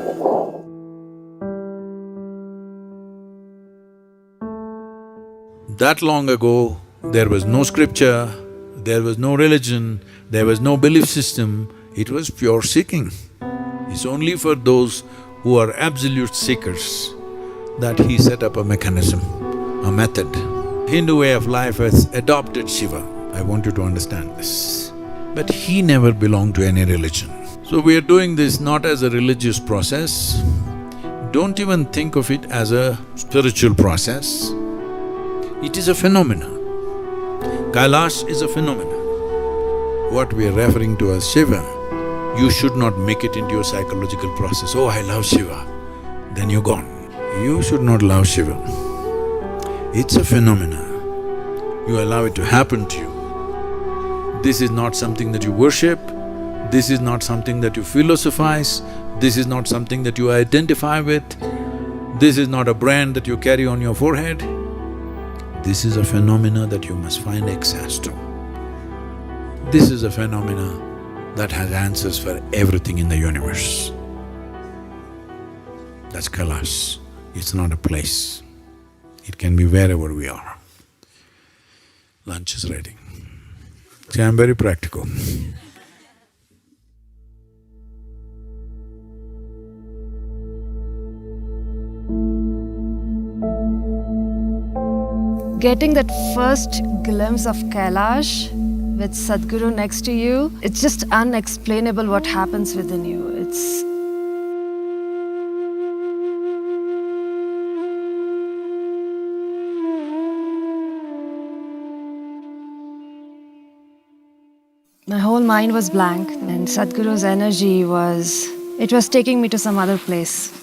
That long ago, there was no scripture, there was no religion, there was no belief system, it was pure seeking. It's only for those who are absolute seekers that he set up a mechanism, a method. Hindu way of life has adopted Shiva, I want you to understand this. But he never belonged to any religion. So we are doing this not as a religious process, don't even think of it as a spiritual process. It is a phenomenon. Kailash is a phenomenon. What we are referring to as Shiva, you should not make it into your psychological process. Oh, I love Shiva, then you're gone. You should not love Shiva. It's a phenomenon. You allow it to happen to you. This is not something that you worship, this is not something that you philosophize, This is not something that you identify with. This is not a brand that you carry on your forehead. This is a phenomena that you must find access to. This is a phenomena that has answers for everything in the universe. That's Kailash. It's not a place. It can be wherever we are. Lunch is ready. See, I'm very practical. Getting that first glimpse of Kailash with Sadhguru next to you, it's just unexplainable what happens within you. My whole mind was blank, and Sadhguru's energy it was taking me to some other place.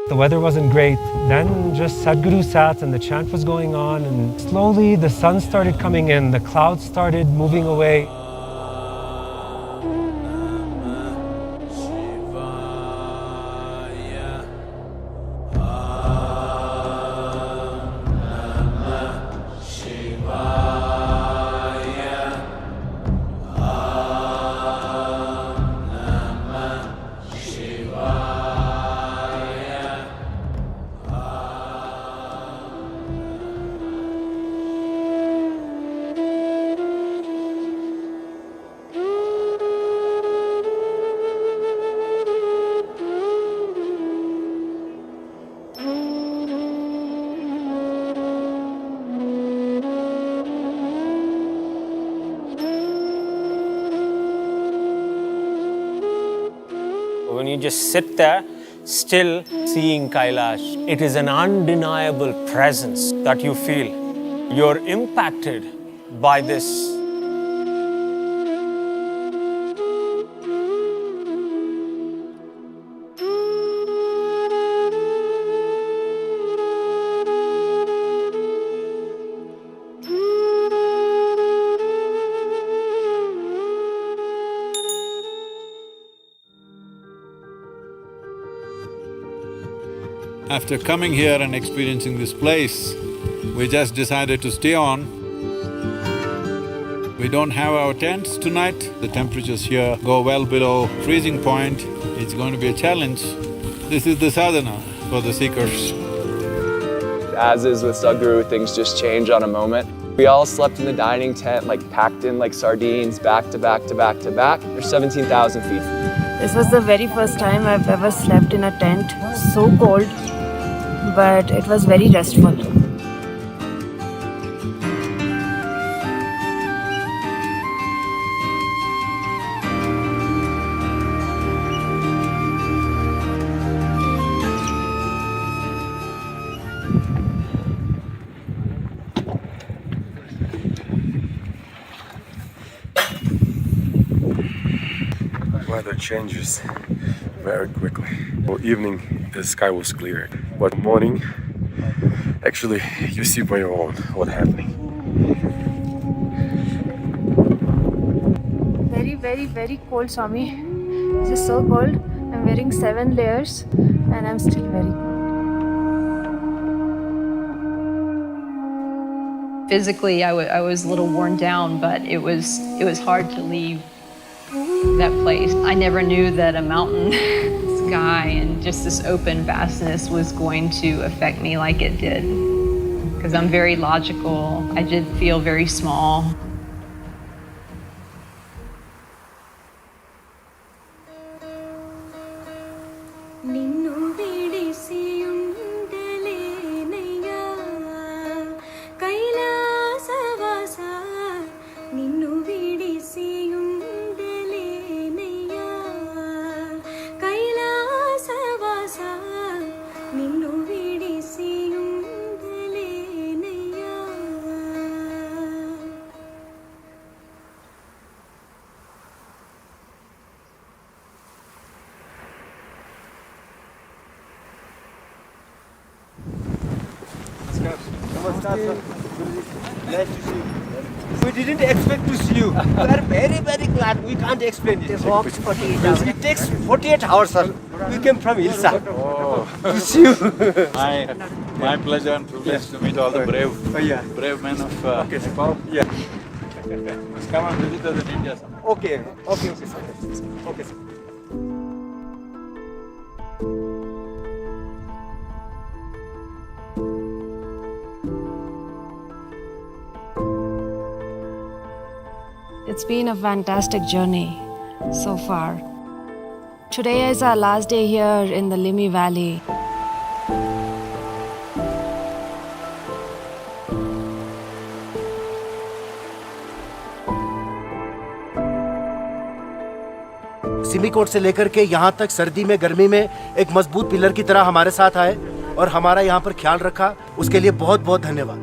The weather wasn't great. Then just Sadhguru sat and the chant was going on, and slowly the sun started coming in, the clouds started moving away. When you just sit there, still seeing Kailash, it is an undeniable presence that you feel. You're impacted by this. After coming here and experiencing this place, we just decided to stay on. We don't have our tents tonight. The temperatures here go well below freezing point. It's going to be a challenge. This is the sadhana for the seekers. As is with Sadhguru, things just change on a moment. We all slept in the dining tent, packed in like sardines, back to back to back to back. There's 17,000 feet. This was the very first time I've ever slept in a tent. So cold, but it was very restful. Weather changes very quickly. For evening, the sky was clear, but morning, actually, you see by your own what's happening. Very, very, very cold, Swami. This is so cold. I'm wearing 7 layers and I'm still very cold. Physically, I was a little worn down, but it was hard to leave that place. I never knew that a mountain sky and just this open vastness was going to affect me like it did. Because I'm very logical. I did feel very small. Namaskar. Nice to see you. We didn't expect to see you. We are very, very glad. We can't explain it. They walked 48 hours. It takes 48 hours, sir. We came from Ilsa to see you. My pleasure and privilege to meet all the brave men of Nepal. Yeah. Come and visit us in India sometime. Okay, sir. Okay, sir. It's been a fantastic journey so far. Today is our last day here in the Limi Valley. Simikot से लेकर के यहाँ तक सर्दी में गर्मी में एक मजबूत पिलर की तरह हमारे साथ आए और हमारा यहाँ पर ख्याल रखा, उसके लिए बहुत बहुत धन्यवाद।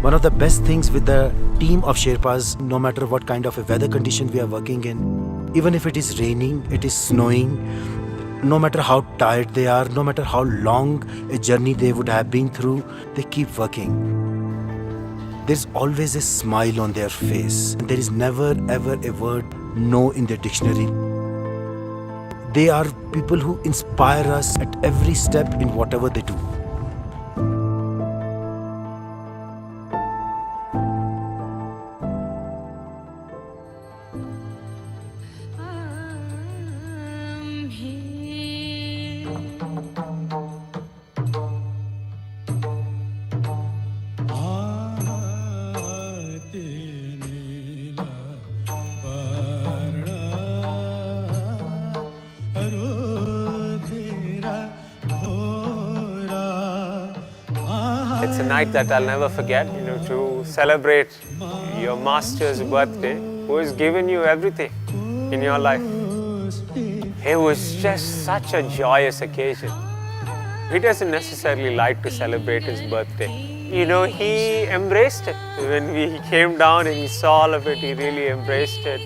One of the best things with the team of Sherpas, no matter what kind of a weather condition we are working in, even if it is raining, it is snowing, no matter how tired they are, no matter how long a journey they would have been through, they keep working. There's always a smile on their face. There is never ever a word no in their dictionary. They are people who inspire us at every step in whatever they do. It's a night that I'll never forget, to celebrate your master's birthday, who has given you everything in your life. It was just such a joyous occasion. He doesn't necessarily like to celebrate his birthday. He embraced it. When we came down and he saw all of it, he really embraced it.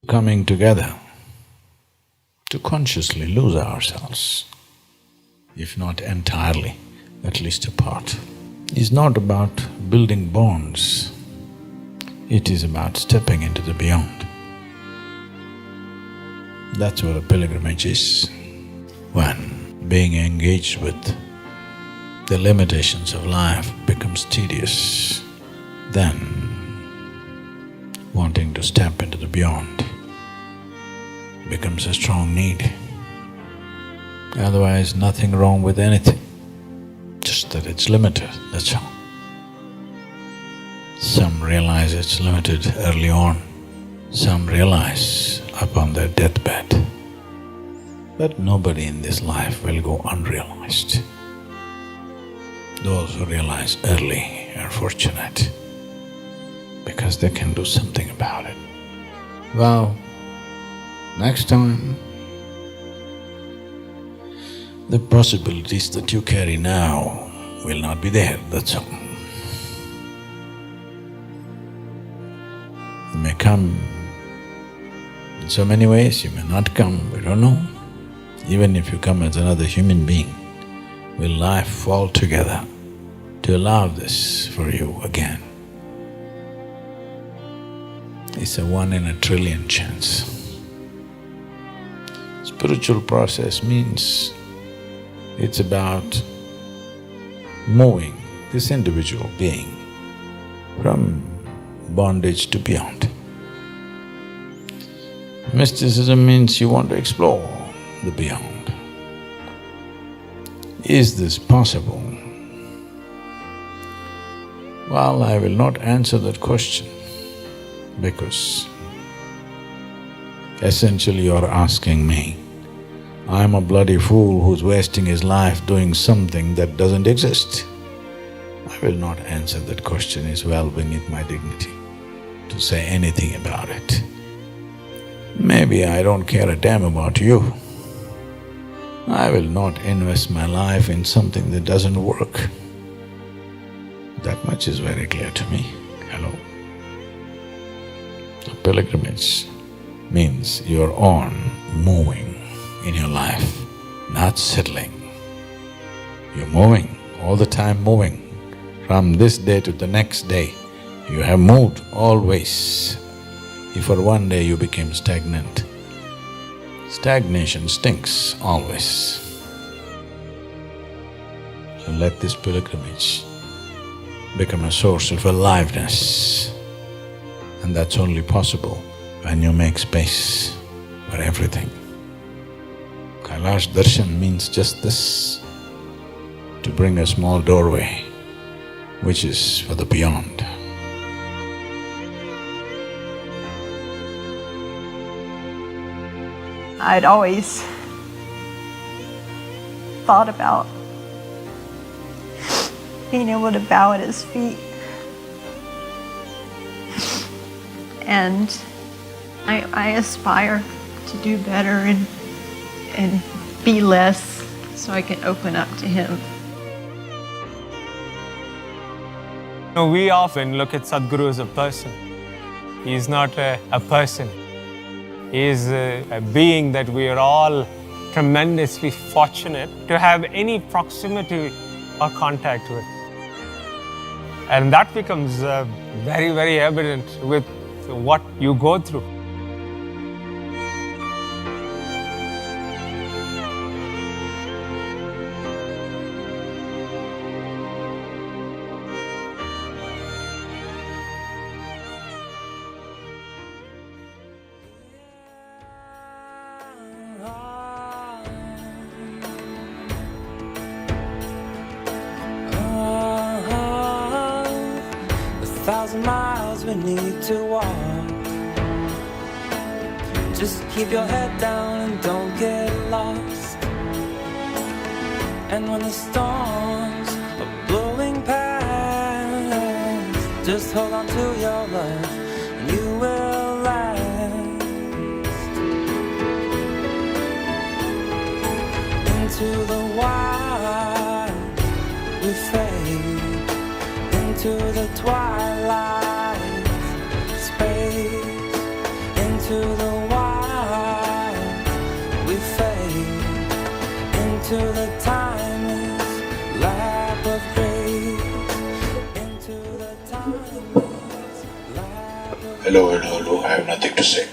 Coming together to consciously lose ourselves, if not entirely, at least a part, is not about building bonds, it is about stepping into the beyond. That's what a pilgrimage is. When being engaged with the limitations of life becomes tedious, then wanting to step into the beyond becomes a strong need. Otherwise, nothing wrong with anything, just that it's limited, that's all. Some realize it's limited early on, some realize upon their deathbed. But nobody in this life will go unrealized. Those who realize early are fortunate, because they can do something about it. Well, next time, the possibilities that you carry now will not be there, that's all. You may come in so many ways, you may not come, we don't know. Even if you come as another human being, will life fall together to allow this for you again. It's a 1 in a trillion chance. Spiritual process means it's about moving this individual being from bondage to beyond. Mysticism means you want to explore the beyond. Is this possible? Well, I will not answer that question because essentially you're asking me, I'm a bloody fool who's wasting his life doing something that doesn't exist. I will not answer that question. It's well beneath my dignity to say anything about it. Maybe I don't care a damn about you. I will not invest my life in something that doesn't work. That much is very clear to me. Hello. So pilgrimage means you're on, moving in your life, not settling. You're moving, all the time moving. From this day to the next day, you have moved always. If for one day you became stagnant, stagnation stinks always. So let this pilgrimage become a source of aliveness. And that's only possible when you make space for everything. Kailash darshan means just this, to bring a small doorway, which is for the beyond. I'd always thought about being able to bow at his feet. And I aspire to do better and be less so I can open up to him. We often look at Sadhguru as a person. He's not a person. He is a being that we are all tremendously fortunate to have any proximity or contact with. And that becomes very, very evident with what you go through. Thousand miles we need to walk. Just keep your head down and don't get lost. And when the storms are blowing past, just hold on to your life and you will last. Into the wild we fade, into the twilight space, into the wild we fade, into the timeless lap of grace, into the timeless lap of grace. Hello, I have nothing to say.